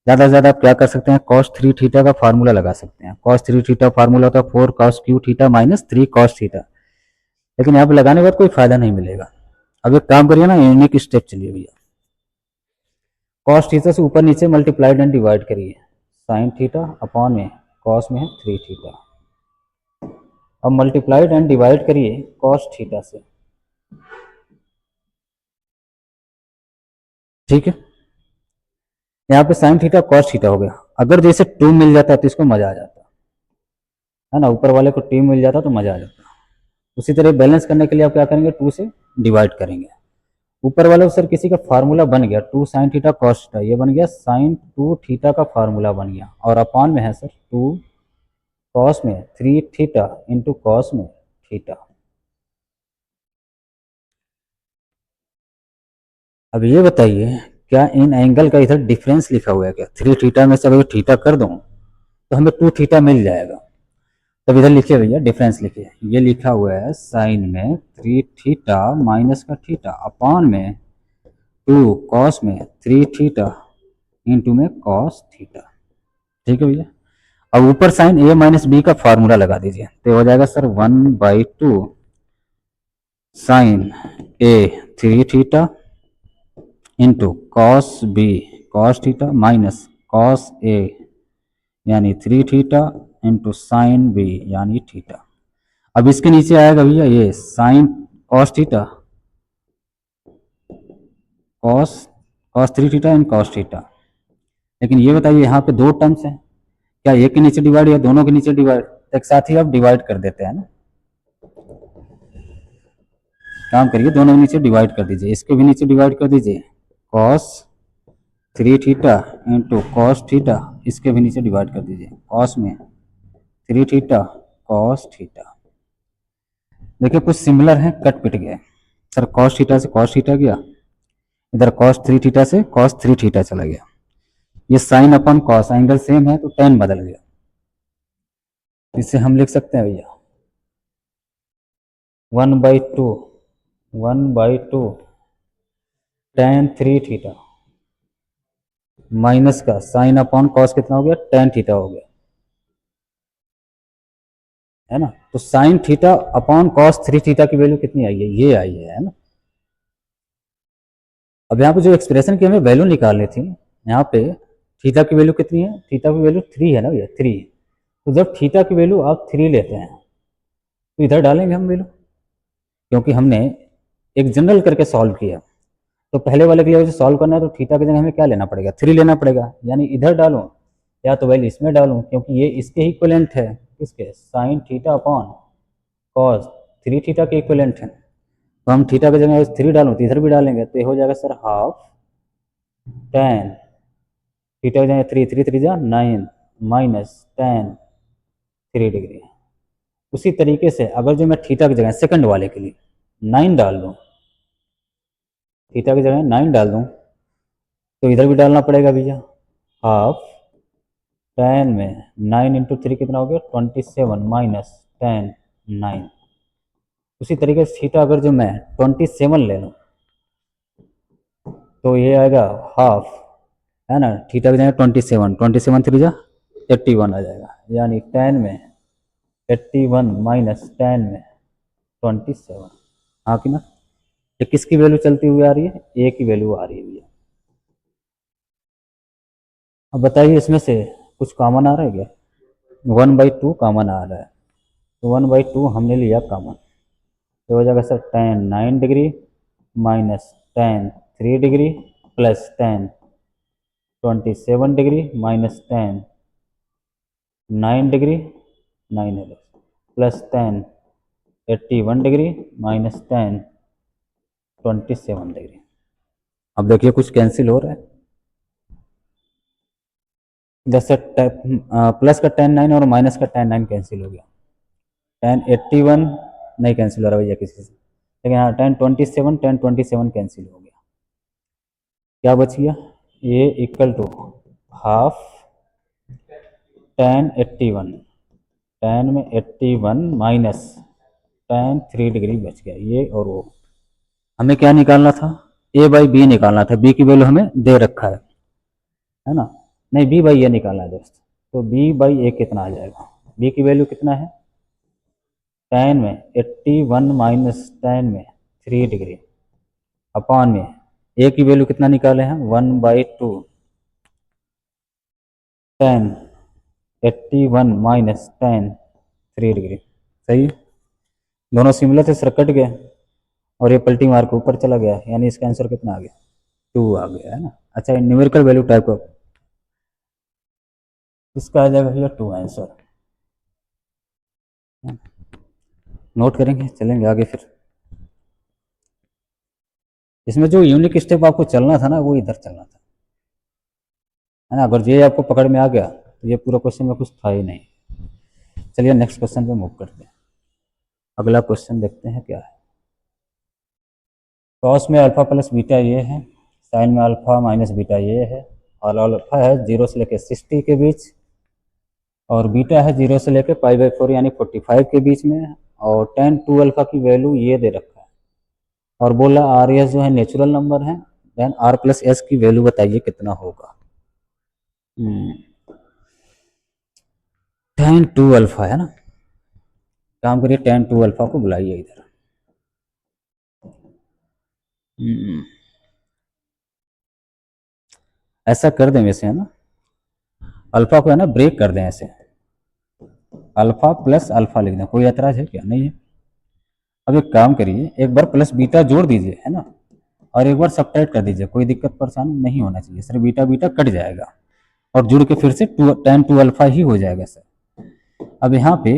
ज़्यादा से ज़्यादा आप क्या कर सकते हैं, कॉस 3 थीटा का फार्मूला लगा सकते हैं। कॉस 3 थीटा फार्मूला होता है 4 cos Q theta minus 3 cos theta, लेकिन यहाँ पे लगाने के बाद कोई फायदा नहीं मिलेगा। अब एक काम करिए ना, यूनिक स्टेप चलिए भैया, कॉस थीटा से ऊपर नीचे मल्टीप्लाइड एंड डिवाइड करिए, साइन थीटा अपॉन में कॉस में है 3 थीटा। अब मल्टीप्लाइड एंड डिवाइड करिए कॉस थीटा से, ठीक है। यहाँ पे साइन थीटा कॉस थीटा हो गया। अगर जैसे 2 मिल जाता तो इसको मजा आ जाता, है ना, ऊपर वाले को 2 मिल जाता तो मजा आ जाता। उसी तरह बैलेंस करने के लिए आप क्या करेंगे, 2 से डिवाइड करेंगे। ऊपर वाले सर किसी का फार्मूला बन गया 2 साइन थीटा कॉस थीटा, ये बन गया साइन 2 थीटा का फार्मूला बन गया, और अपॉन में है सर 2 कॉस में 3 थीटा इंटू कॉस में थीटा। अब ये बताइए क्या इन एंगल का इधर डिफरेंस लिखा हुआ है क्या? 3 थीटा में से अगर थीटा कर दूं तो हमें 2 थीटा मिल जाएगा। तब इधर लिखिए भैया, डिफरेंस लिखिए, ये लिखा हुआ है साइन में 3 थीटा माइनस का थीटा अपॉन में 2 कॉस में 3 थीटा इंटू में कॉस थीटा, ठीक है भैया। अब ऊपर साइन ए माइनस बी का फार्मूला लगा दीजिए, तो हो जाएगा sir 1/2 sine A 3 theta into cos B cos theta minus cos A यानी 3 थीटा इंटू साइन बी यानी थीटा। अब इसके नीचे आएगा भैया ये sine cos theta cos cos 3 theta and cos theta. लेकिन ये बताइए यहाँ पे 2 टर्म्स हैं, क्या एक के नीचे डिवाइड या दोनों के नीचे डिवाइड? एक साथ ही आप डिवाइड कर देते हैं ना, काम करिए दोनों के नीचे डिवाइड कर दीजिए, इसके भी नीचे डिवाइड कर दीजिए cos 3 theta into cos theta, इसके भी नीचे डिवाइड कर दीजिए कॉस में 3 थीटा कॉस थीटा। देखिए कुछ सिमिलर हैं, कट पिट गए सर, कॉस थीटा से कॉस थीटा गया, इधर कॉस 3 थीटा से कॉस 3 थीटा चला गया, ये साइन अपन कॉस एंगल सेम है तो टेन बदल गया, इसे हम लिख सकते हैं भैया 1/2 टेन 3 थीटा माइनस का साइन अपॉन कॉस कितना हो गया, टेन थीटा हो गया, है ना। तो sine theta upon cos 3 theta की वैल्यू कितनी आई है, ये आई है ना। अब यहाँ पे जो एक्सप्रेशन की हमें वैल्यू निकालनी थी, यहाँ पे थीटा की वैल्यू कितनी है, थीटा की वैल्यू 3 है ना भैया, 3। तो जब थीटा की वैल्यू आप 3 लेते हैं तो इधर डालेंगे हम वैल्यू, क्योंकि हमने एक जनरल करके सॉल्व किया, तो पहले वाले के लिए जो सॉल्व करना है तो थीटा की जगह हमें क्या लेना पड़ेगा, 3 लेना पड़ेगा, यानी इधर डालूं या तो वैल्यू इसमें डालूं, क्योंकि ये इसके इक्विवेलेंट है, किसके, sine theta upon cos 3 theta के इक्विवेलेंट है। तो हम थीटा की जगह 3 डालूं तो इधर भी डालेंगे, तो ये हो जाएगा सर हाफ टेन, थीटा की जगह 3 3 3 जा 9 माइनस टेन 3 डिग्री। उसी तरीके से अगर जो मैं थीटा की जगह सेकंड वाले के लिए 9 डाल दूँ, थीटा की जगह 9 डाल दूँ तो इधर भी डालना पड़ेगा भैया। हाफ टेन में 9 इंटू 3 कितना हो गया 27 माइनस 10 9। उसी तरीके से थीटा अगर जो मैं 27 ले लूँ तो ये आएगा हाफ, है ना, थीटा की जगह 27 3 जा 81 आ जाएगा, यानी 10 में 81 माइनस 10 में 27। हाँ कि ना, ये किसकी वैल्यू चलती हुई आ रही है, ए की वैल्यू आ रही है भैया। अब बताइए इसमें से कुछ कॉमन आ रहा है क्या? 1/2 कॉमन आ रहा है, तो 1/2 हमने लिया कॉमन, तो हो जाएगा sir 10 9 degree minus 10 3 degree plus 10 27 degree minus 10 9 degree 9 है प्लस 10 81 डिग्री माइनस 10 27 डिग्री। अब देखिए कुछ कैंसिल हो रहा है, जैसे प्लस का 10 9 और माइनस का 10 9 कैंसिल हो गया, 10 81 नहीं कैंसिल हो रहा भैया किसी से, लेकिन हाँ 10 27 कैंसिल हो गया। क्या बच गया, ये इक्वल टू हाफ 10 81, 10 में 81 माइनस 10 3 डिग्री बच गया, ये और वो। हमें क्या निकालना था, ए बाई बी निकालना था, बी की वैल्यू हमें दे रखा है ना, नहीं बी बाई ए निकालना है दोस्त, तो बी बाई ए कितना आ जाएगा, बी की वैल्यू कितना है 10 में 81 माइनस 10 में 3 डिग्री अपॉन में ए की वैल्यू कितना निकाले हैं 1/2 10 81 माइनस 10 3 डिग्री। सही, दोनों सिमिलर थे, सर कट गए और ये पलटी मार के ऊपर चला गया, यानी इसका आंसर कितना आ गया 2 आ गया, है ना। अच्छा न्यूमेरिकल वैल्यू टाइप का इसका आ जाएगा भैया 2 आंसर, नोट करेंगे, चलेंगे आगे। फिर इसमें जो यूनिक स्टेप आपको चलना था ना वो इधर चलना था, है ना, अगर ये आपको पकड़ में आ गया तो ये पूरा क्वेश्चन में कुछ था ही नहीं। चलिए नेक्स्ट क्वेश्चन पे मूव करते हैं, अगला क्वेश्चन देखते हैं क्या है। कॉस में अल्फा प्लस बीटा ये है, साइन में अल्फा माइनस बीटा ये है, और अल्फा है 0 से लेकर 60 के बीच, और बीटा है 0 से लेकर π/4 यानी 45 के बीच में, और tan 2 अल्फा की वैल्यू ये दे रखा है, और बोला आर एस जो है नेचुरल नंबर है, देन आर प्लस एस की वैल्यू बताइए कितना होगा। tan 2 अल्फा है ना, काम करिए tan 2 अल्फा को बुलाइए इधर। ऐसा कर दें वैसे, है ना, अल्फा को है ना ब्रेक कर दें ऐसे, अल्फा प्लस अल्फा लिख दें, कोई ऐतराज है क्या, नहीं है। अब एक काम करिए, एक बार प्लस बीटा जोड़ दीजिए, है ना, और एक बार सब्ट्रैक्ट कर दीजिए, कोई दिक्कत परेशानी नहीं होना चाहिए, सर बीटा बीटा कट जाएगा और जुड़ के फिर से tan 2 अल्फा ही हो जाएगा सर। अब यहाँ पे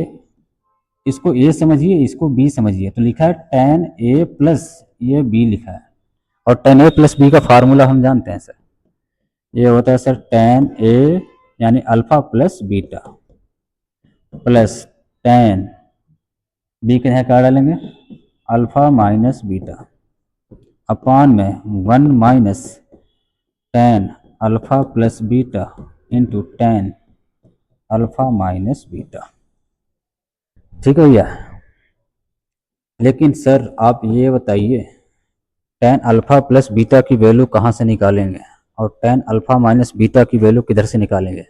इसको ए समझिए, इसको बी समझिए, तो लिखा है tan a प्लस ये बी लिखा है, और tan a प्लस बी का फार्मूला हम जानते हैं सर, ये होता है सर tan a यानी alpha plus beta plus tan b के यहाँ क्या डालेंगे अल्फा माइनस बीटा अपॉन में 1 minus tan alpha plus beta into tan alpha minus beta. ठीक है भैया, लेकिन सर आप ये बताइए tan अल्फा प्लस बीटा की वैल्यू कहाँ से निकालेंगे और tan अल्फा माइनस बीटा की वैल्यू किधर से निकालेंगे,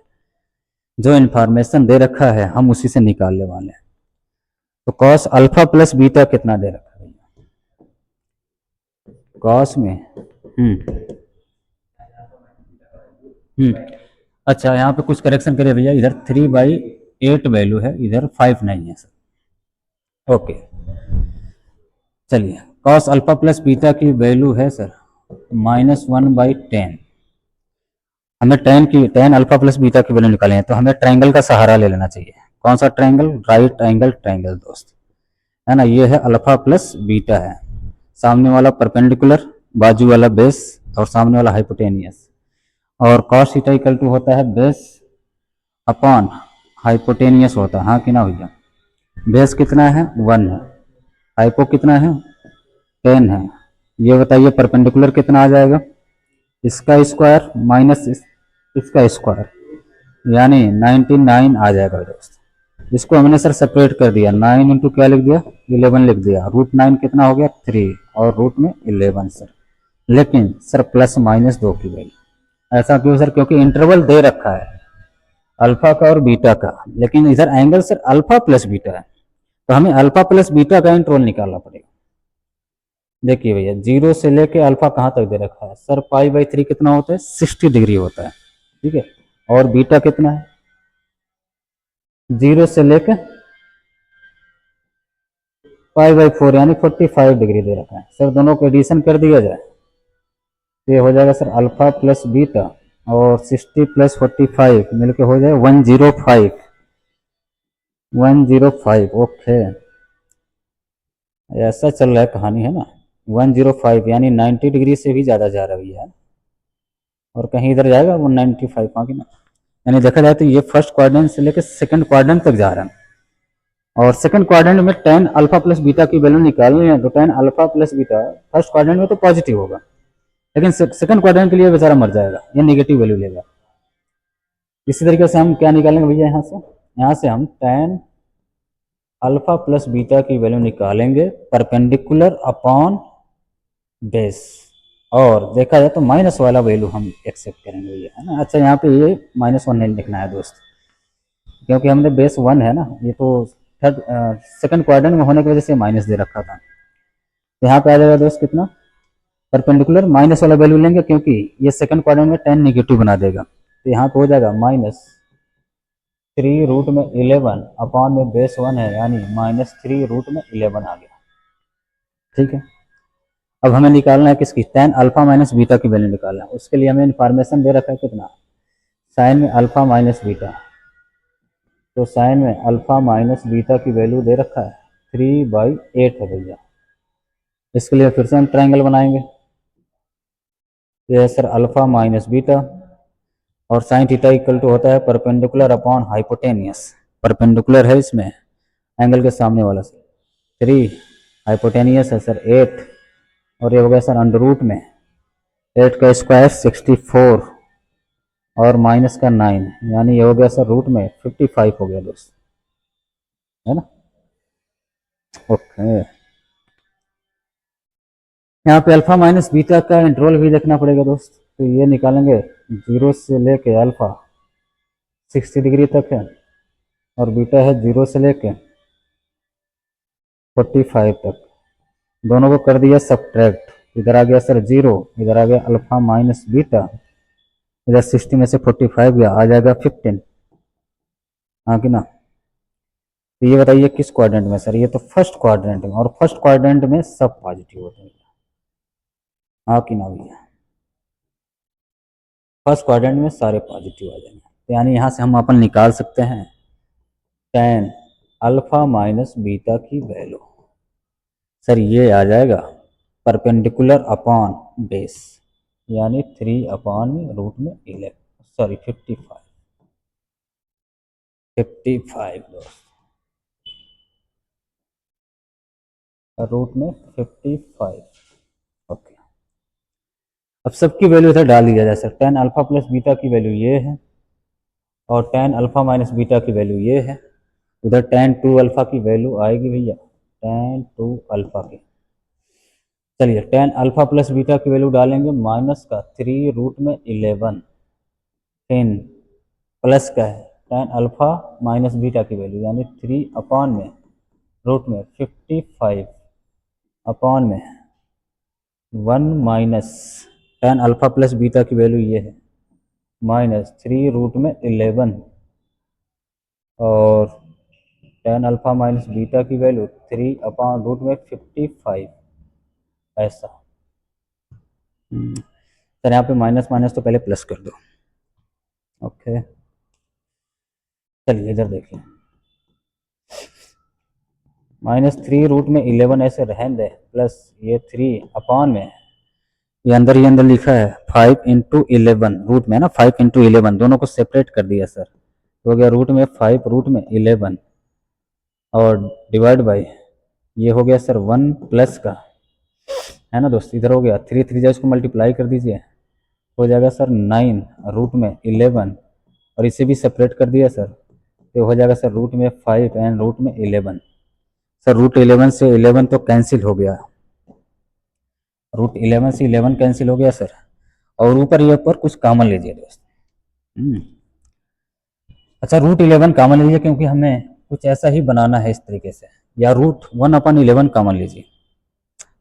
जो इन्फॉर्मेशन दे रखा है हम उसी से निकालने वाले हैं। तो कॉस अल्फा प्लस बीटा कितना दे रखा है कॉस में, अच्छा यहाँ पे कुछ करेक्शन करिए भैया, इधर 3/8 वैल्यू है, इधर 5 नहीं है सर। ओके चलिए, कॉस अल्फा प्लस बीटा की वैल्यू है सर -1/10। हमें tan अल्फा प्लस बीटा की वैल्यू निकाले हैं, तो हमें ट्रायंगल का सहारा ले लेना चाहिए। कौन सा ट्रायंगल, राइट एंगल ट्रायंगल दोस्त, है ना, ये है अल्फा प्लस बीटा है, सामने वाला परपेंडिकुलर, बाजू वाला बेस, और सामने वाला हाइपोटेनियस, और cos थीटा इक्वल टू होता है बेस अपॉन हाइपोटेनियस होता है, हाँ कि ना भैया। बेस कितना है 1 है, हाइपो कितना है 10 है। ये बताइए परपेंडिकुलर कितना आ जाएगा, इसका स्क्वायर माइनस इसका स्क्वायर यानी 99 आ जाएगा दोस्त। इसको हमने सर सेपरेट कर दिया, 9 इंटू क्या लिख दिया 11 लिख दिया, रूट 9 कितना हो गया 3 और रूट में 11 सर। लेकिन सर प्लस माइनस 2 की वैल्यू, ऐसा क्यों सर, क्योंकि इंटरवल दे रखा है अल्फा का और बीटा का, लेकिन इधर angle sir alpha plus beta है, तो हमें अल्फा प्लस बीटा का इंटरवल निकालना पड़ेगा। देखिए भैया 0 से लेके अल्फा कहाँ तक दे रखा है सर, पाई/3 कितना होता है 60 डिग्री होता है, ठीक है। और बीटा कितना है 0 से लेके पाई/4 यानी 45 डिग्री दे रखा है सर। दोनों को एडिशन कर दिया जाए तो ये हो जाएगा सर अल्फा प्लस बीटा और 60 प्लस 45 मिलके हो जाए 105। 105 ओके, ऐसा चल रहा है कहानी है ना। 105 यानी 90 डिग्री से भी ज़्यादा जा रही है, और कहीं इधर जाएगा 195, हाँ कि ना। यानी देखा जाए तो ये फर्स्ट क्वाड्रेंट से लेकर सेकंड क्वाड्रेंट तक जा रहा है, और सेकंड क्वाड्रेंट में tan अल्फा प्लस बीटा की वैल्यू निकालनी है, तो tan alpha plus beta first quadrant में तो पॉजिटिव होगा, लेकिन सेकंड क्वाड्रेंट के लिए बेचारा मर जाएगा, ये नेगेटिव वैल्यू लेगा। इसी तरीके से हम क्या निकालेंगे भैया, यहाँ से हम tan अल्फा प्लस बीटा की वैल्यू निकालेंगे परपेंडिकुलर अपॉन बेस, और देखा जाए तो माइनस वाला वैल्यू हम एक्सेप्ट करेंगे भैया, है ना। अच्छा यहाँ पे ये -1 नहीं लिखना है दोस्त, क्योंकि हमने बेस 1 है ना, ये तो थर्ड सेकंड क्वाड्रेंट में होने की वजह से माइनस दे रखा था। तो यहाँ पे आ जाएगा दोस्त कितना, परपेंडिकुलर माइनस वाला वैल्यू लेंगे, क्योंकि ये सेकंड क्वाड्रेंट में tan नेगेटिव बना देगा, तो यहाँ पे हो जाएगा -3 रूट में 11 अपॉन में बेस 1 है, यानी -3 रूट में 11 आ गया, ठीक है। अब हमें निकालना है किसकी, tan अल्फा माइनस बीटा की वैल्यू निकालना है। उसके लिए हमें इन्फॉर्मेशन दे रखा है कितना, साइन में अल्फा माइनस बीटा, तो साइन में अल्फा माइनस बीटा की वैल्यू दे रखा है 3/8 है भैया। इसके लिए फिर से हम ट्रायंगल बनाएंगे, ये है सर अल्फा माइनस बीटा, और साइन थीटा इक्वल टू होता है परपेंडिकुलर अपॉन हाइपोटेनियस। परपेंडिकुलर है इसमें एंगल के सामने वाला सर 3, हाइपोटेनियस है सर 8, और ये हो गया सर अंडर रूट में 8 का स्क्वायर 64 और माइनस का 9, यानी ये हो गया सर रूट में 55 हो गया दोस्त, है ना। ओके, यहाँ पे अल्फा माइनस बीटा का इंटरवल भी देखना पड़ेगा दोस्त, तो ये निकालेंगे 0 से लेके अल्फा 60 डिग्री तक है, और बीटा है 0 से लेके 45 तक। दोनों को कर दिया सब्ट्रैक्ट, इधर आ गया सर 0, इधर आ गया अल्फा माइनस बीटा, इधर 60 में से 45 गया, आ जाएगा 15, हाँ कि ना। तो ये बताइए किस क्वाड्रेंट में सर, ये तो फर्स्ट क्वाड्रेंट में, और फर्स्ट क्वाड्रेंट में सब पॉजिटिव होते हैं, हाँ कि ना भैया। फर्स्ट क्वाड्रेंट में सारे पॉजिटिव आ जाएंगे, तो यानी यहाँ से हम अपन निकाल सकते हैं tan अल्फा माइनस बीटा की वैल्यू, सर ये आ जाएगा परपेंडिकुलर अपॉन बेस, यानी 3 अपॉन में रूट में 11, सॉरी 55 दोस्त, रूट में 55। ओके, अब सबकी वैल्यू इधर डाल दिया जाए sir, tan alpha plus beta की वैल्यू ये है, और tan अल्फा माइनस बीटा की वैल्यू ये है, उधर tan 2 अल्फा की वैल्यू आएगी भैया tan 2 अल्फा की। चलिए tan अल्फा प्लस बीटा की वैल्यू डालेंगे, माइनस का 3 रूट में 11 10 प्लस का है tan अल्फा माइनस बीटा की वैल्यू, यानी 3 अपॉन में रूट में 55 अपॉन में 1 minus tan alpha plus beta की वैल्यू ये है -3 रूट में 11, और tan अल्फा माइनस बीटा की वैल्यू 3 अपॉन रूट में 55, ऐसा। सर यहाँ पे माइनस माइनस तो पहले प्लस कर दो, ओके। चलिए इधर देखिए, -3 रूट में 11 ऐसे रहने दे, प्लस ये 3 अपॉन में, ये अंदर ही अंदर लिखा है 5 इंटू 11 रूट में ना, 5 इंटू 11 दोनों को सेपरेट कर दिया सर, तो हो गया रूट में 5 रूट में 11 और डिवाइड बाई ये हो गया सर 1 प्लस का, है ना दोस्त, इधर हो गया 3 3 इसको मल्टीप्लाई कर दीजिए, हो जाएगा सर 9 रूट में 11 और इसे भी सेपरेट कर दिया सर, तो हो जाएगा सर रूट में 5 एंड रूट में 11। सर रूट 11 से 11 तो कैंसिल हो गया, रूट 11 से 11 कैंसिल हो गया सर, और ऊपर ये ऊपर कुछ कॉमन लीजिए दोस्त। अच्छा रूट 11 कॉमन लीजिए क्योंकि हमें कुछ ऐसा ही बनाना है इस तरीके से, या रूट 1/11 कॉमन लीजिए,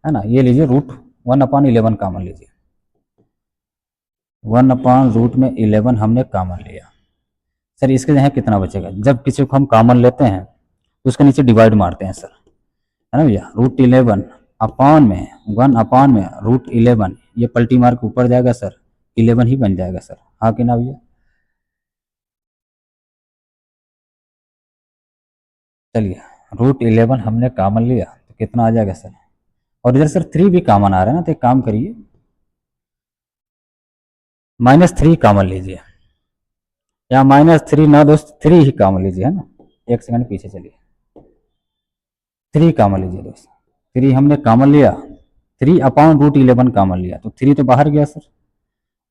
है ना, ये लीजिए रूट 1/11 कॉमन लीजिए, 1/रूट में 11 हमने कॉमन लिया। सर इसके जगह कितना बचेगा, जब किसी को हम कॉमन लेते हैं तो उसके नीचे डिवाइड मारते हैं सर, है ना भैया, रूट 11 अपॉन में 1 में रूट 11, ये पलटी मार के ऊपर जाएगा सर, 11 ही बन जाएगा सर, हाँ कि ना भैया। चलिए रूट 11 हमने कॉमन लिया तो कितना आ जाएगा सर, और इधर सर 3 भी कॉमन आ रहा है ना, तो एक काम करिए -3 कॉमन लीजिए, या -3 ना दोस्त 3 ही कॉमन लीजिए, है ना, एक सेकंड पीछे चलिए, 3 कॉमन लीजिए दोस्त, 3 हमने कॉमन लिया, 3/√11 कॉमन लिया, तो 3 तो बाहर गया सर,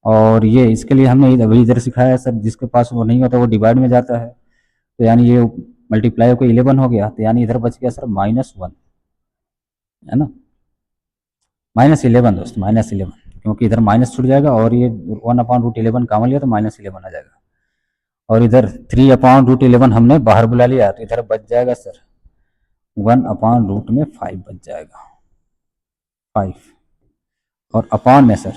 और ये इसके लिए हमने अभी इधर सिखाया है सर, जिसके पास वो नहीं होता वो डिवाइड में जाता है, तो यानी ये मल्टीप्लाई को 11 हो गया, तो यानी इधर बच गया सर -1, है ना, -11 दोस्त, -11, क्योंकि इधर माइनस छूट जाएगा और ये 1/√11 कॉमन लिया तो -11 आ जाएगा, और इधर 3/√11 हमने बाहर बुला लिया, तो इधर बच जाएगा सर 1/√5 बच जाएगा, 5, और अपॉन में सर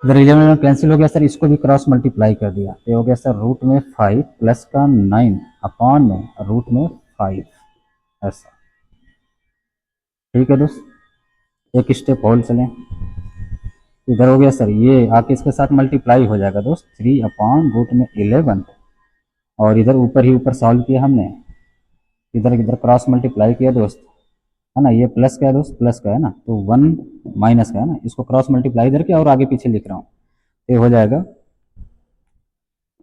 इधर 11 कैंसिल हो गया सर, इसको भी क्रॉस मल्टीप्लाई कर दिया, तो हो गया सर रूट में 5 प्लस का 9 अपॉन में रूट में 5, ऐसा, ठीक है दोस्त। एक स्टेप और चलें, इधर हो गया सर, ये आके इसके साथ मल्टीप्लाई हो जाएगा दोस्त, 3/√11, और इधर ऊपर ही ऊपर सॉल्व किया हमने, इधर इधर क्रॉस मल्टीप्लाई किया दोस्त, है ना, ये प्लस का है दोस्त, प्लस का है ना, तो 1 माइनस का है ना, इसको क्रॉस मल्टीप्लाई इधर किया और आगे पीछे लिख रहा हूँ, ये हो जाएगा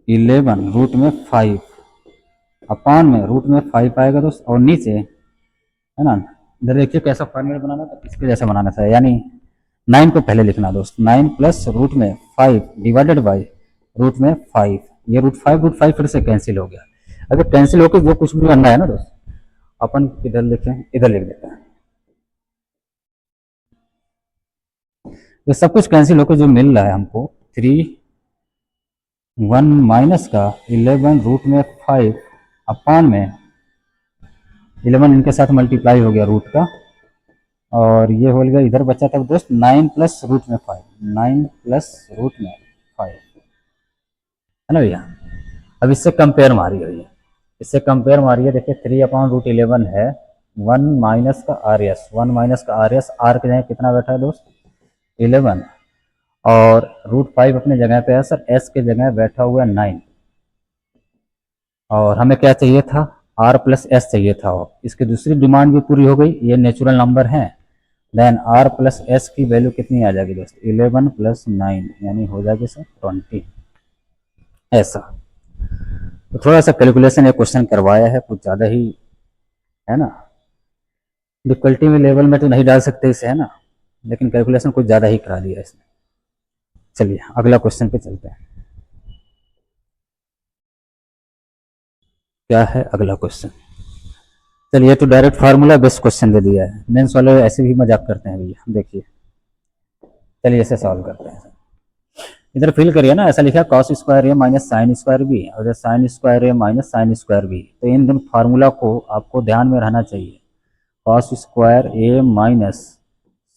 11 रूट में 5 अपॉन में रूट में 5 आएगा दोस्त, और नीचे, है ना, इधर देखिए कैसा फॉर्मूला बनाना था, इसके जैसा बनाना था, यानी 9 को पहले लिखना दोस्त, 9 प्लस रूट में 5 डिवाइडेड बाई रूट में 5, ये रूट 5 फिर से कैंसिल हो गया, अगर कैंसिल होकर जो कुछ भी बनना है ना दोस्त, अपन किधर लिखें, इधर लिख देते हैं, तो सब कुछ कैंसिल होकर जो मिल रहा है हमको 1 माइनस का 11 रूट में 5 अपॉन में 11 इनके साथ मल्टीप्लाई हो गया रूट का, और ये हो गया, इधर बचा था दोस्त 9 प्लस रूट में 5, 9 प्लस रूट में 5, है ना भैया। अब इससे कंपेयर मारिए भैया, इससे कंपेयर मारिए, देखिए 3/√11 है, 1 माइनस का आर एस, 1 माइनस का आर एस, आर के जगह कितना बैठा है दोस्त 11, और √5 अपने जगह पे है सर, एस के जगह बैठा हुआ है 9, और हमें क्या चाहिए था, आर प्लस एस चाहिए था, इसकी दूसरी डिमांड भी पूरी हो गई, ये नेचुरल नंबर है, देन आर प्लस एस की वैल्यू कितनी आ जाएगी दोस्त 11 प्लस 9, यानी हो जाएगी सर 20, ऐसा। तो थोड़ा सा कैलकुलेशन एक क्वेश्चन करवाया है, कुछ ज़्यादा ही, है ना, डिफिकल्टी में लेवल में तो नहीं डाल सकते इसे, है ना, लेकिन कैलकुलेशन कुछ ज़्यादा ही करा दिया इसने। चलिए अगला क्वेश्चन पे चलते हैं, क्या है अगला क्वेश्चन। चलिए तो डायरेक्ट फार्मूला बेस्ड क्वेश्चन दे दिया है, मेंस वाले ऐसे भी मजाक करते हैं भैया, देखिए, चलिए इसे सॉल्व करते हैं। इधर फिल करिए ना, ऐसा लिखा है कॉस स्क्वायर ए माइनस साइन स्क्वायर बी, और इधर साइन स्क्वायर ए माइनस साइन स्क्वायर बी, तो इन दोनों फार्मूला को आपको ध्यान में रहना चाहिए, कॉस स्क्वायर ए माइनस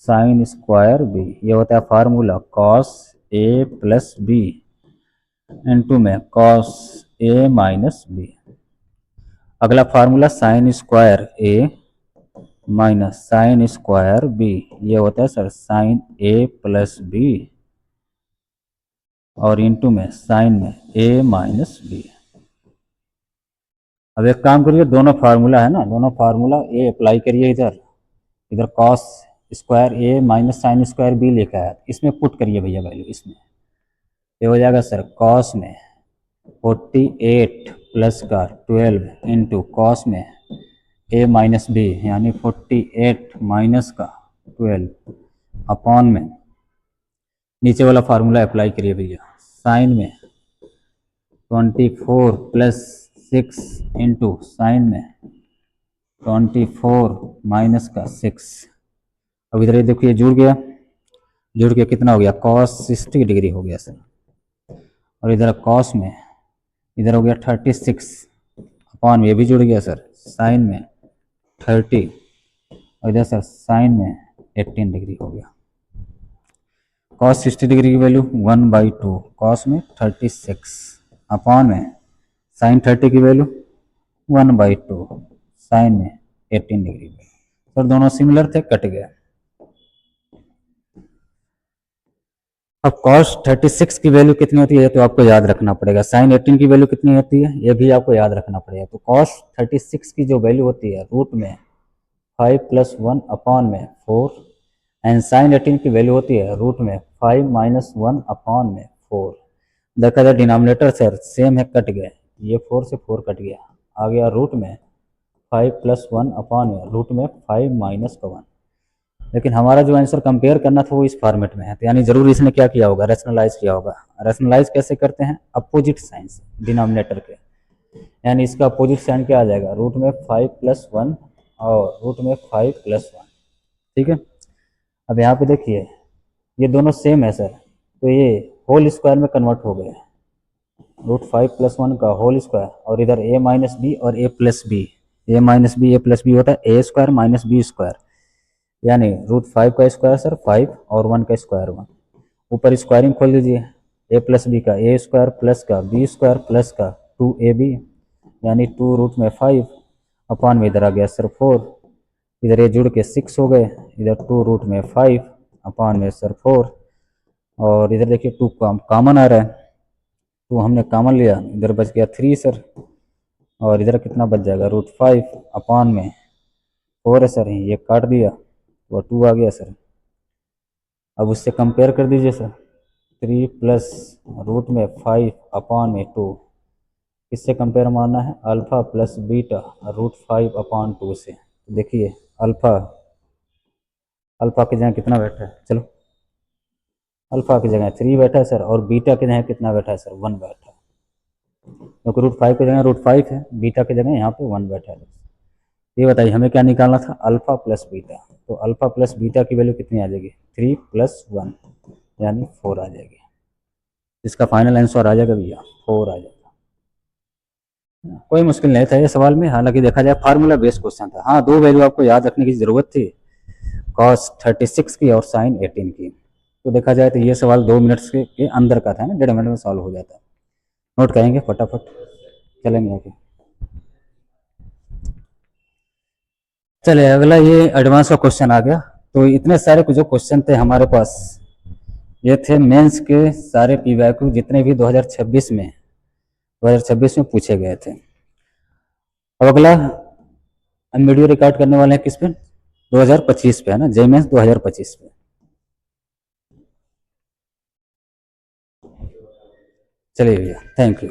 साइन स्क्वायर बी, ये होता है formula cos A plus B into में कॉस ए माइनस बी। अगला फार्मूला साइन स्क्वायर ए माइनस साइन स्क्वायर बी, ये होता है सर साइन ए प्लस बी, और इंटू में साइन में ए माइनस बी। अब एक काम करिए, दोनों फार्मूला है ना, दोनों फार्मूला ए अप्लाई करिए, इधर इधर कॉस स्क्वायर ए माइनस साइन स्क्वायर बी लिखा है, इसमें पुट करिए भैया वैल्यू, इसमें ये हो जाएगा सर कॉस में 48 प्लस का 12 इंटू कॉस में a माइनस बी, यानी 48 माइनस का 12 अपॉन में नीचे वाला फार्मूला अप्लाई करिए भैया, साइन में 24 प्लस 6 इंटू साइन में 24 माइनस का 6। अब इधर ये देखिए जुड़ गया, जुड़ के कितना हो गया, कॉस 60 डिग्री हो गया सर। और इधर कॉस में इधर हो गया 36 अपॉन में, ये भी जुड़ गया सर, साइन में 30 और इधर सर साइन में 18 डिग्री हो गया। कॉस 60 डिग्री की वैल्यू 1/2 कॉस में 36 अपॉन में साइन 30 की वैल्यू 1/2 साइन में 18 डिग्री। सर दोनों सिमिलर थे, कट गया। अब cos 36 की वैल्यू कितनी होती है तो आपको याद रखना पड़ेगा, sin 18 की वैल्यू कितनी होती है ये भी आपको याद रखना पड़ेगा। तो cos 36 की जो वैल्यू होती है रूट में 5 + 1 अपॉन में 4 एंड sin 18 की वैल्यू होती है रूट में 5 - 1 अपॉन में 4। देखा जाए डिनोमिनेटर सर सेम है, कट गए, ये 4 से 4 कट गया, आ गया रूट में 5 + 1 अपॉन में रूट में 5 - 1। लेकिन हमारा जो आंसर कंपेयर करना था वो इस फॉर्मेट में है, तो यानी जरूर इसने क्या किया होगा, रैशनलाइज किया होगा। रैशनलाइज कैसे करते हैं, अपोजिट साइन से डिनोमिनेटर के, यानी इसका अपोजिट साइन क्या आ जाएगा, रूट में 5 + 1 और रूट में 5 + 1। ठीक है, अब यहाँ पे देखिए ये दोनों सेम है सर, तो ये होल स्क्वायर में कन्वर्ट हो गए, रूट 5 + 1 का होल स्क्वायर और इधर a - b और a + b, a - b a + b होता है a² - b², यानी रूट 5 का स्क्वायर सर 5 और 1 का स्क्वायर 1। ऊपर स्क्वायरिंग खोल दीजिए, a + b का a² प्लस का b² प्लस का 2ab, यानी 2 रूट में 5 अपॉन में इधर आ गया सर 4, इधर ये जुड़ के 6 हो गए, इधर 2 रूट में 5 अपॉन में सर 4, और इधर देखिए 2 कॉमन आ रहा है, 2 हमने कॉमन लिया, इधर बच गया 3 सर, और इधर कितना बच जाएगा, रूट 5 अपॉन में 4 है सर, ये काट दिया तो 2 आ गया सर। अब उससे कंपेयर कर दीजिए सर, 3 प्लस रूट में 5 अपॉन में 2, इससे कंपेयर मारना है alpha plus beta root 5 upon 2 से। तो देखिए अल्फ़ा की जगह कितना बैठा है, चलो अल्फ़ा की जगह 3 बैठा है सर, और बीटा की जगह कितना बैठा है सर, 1 बैठा है, क्योंकि रूट 5 की जगह रूट 5 है, बीटा की जगह यहाँ पे 1 बैठा है। ये बताइए हमें क्या निकालना था, अल्फ़ा प्लस बीटा, तो अल्फ़ा प्लस बीटा की वैल्यू कितनी आ जाएगी, 3 + 1 यानी 4 आ जाएगी। इसका फाइनल आंसर आ जाएगा भैया 4 आ जाएगा। कोई मुश्किल नहीं था ये सवाल में, हालांकि देखा जाए फार्मूला बेस्ड क्वेश्चन था। हाँ, 2 वैल्यू आपको याद रखने की जरूरत थी, cos 36 की और sin 18 की। तो देखा जाए तो ये सवाल 2 मिनट के अंदर का था ना, 1.5 मिनट में सॉल्व हो जाता है। नोट करेंगे फटाफट, चलेंगे आगे। चले अगला, ये एडवांस का क्वेश्चन आ गया। तो इतने सारे जो क्वेश्चन थे हमारे पास, ये थे मेंस के सारे पीवाईक्यू जितने भी 2026 में पूछे गए थे। अब अगला हम वीडियो रिकॉर्ड करने वाले हैं किस पे, 2025 पे है ना, जेई मेंस 2025 पे। चलिए भैया, थैंक यू।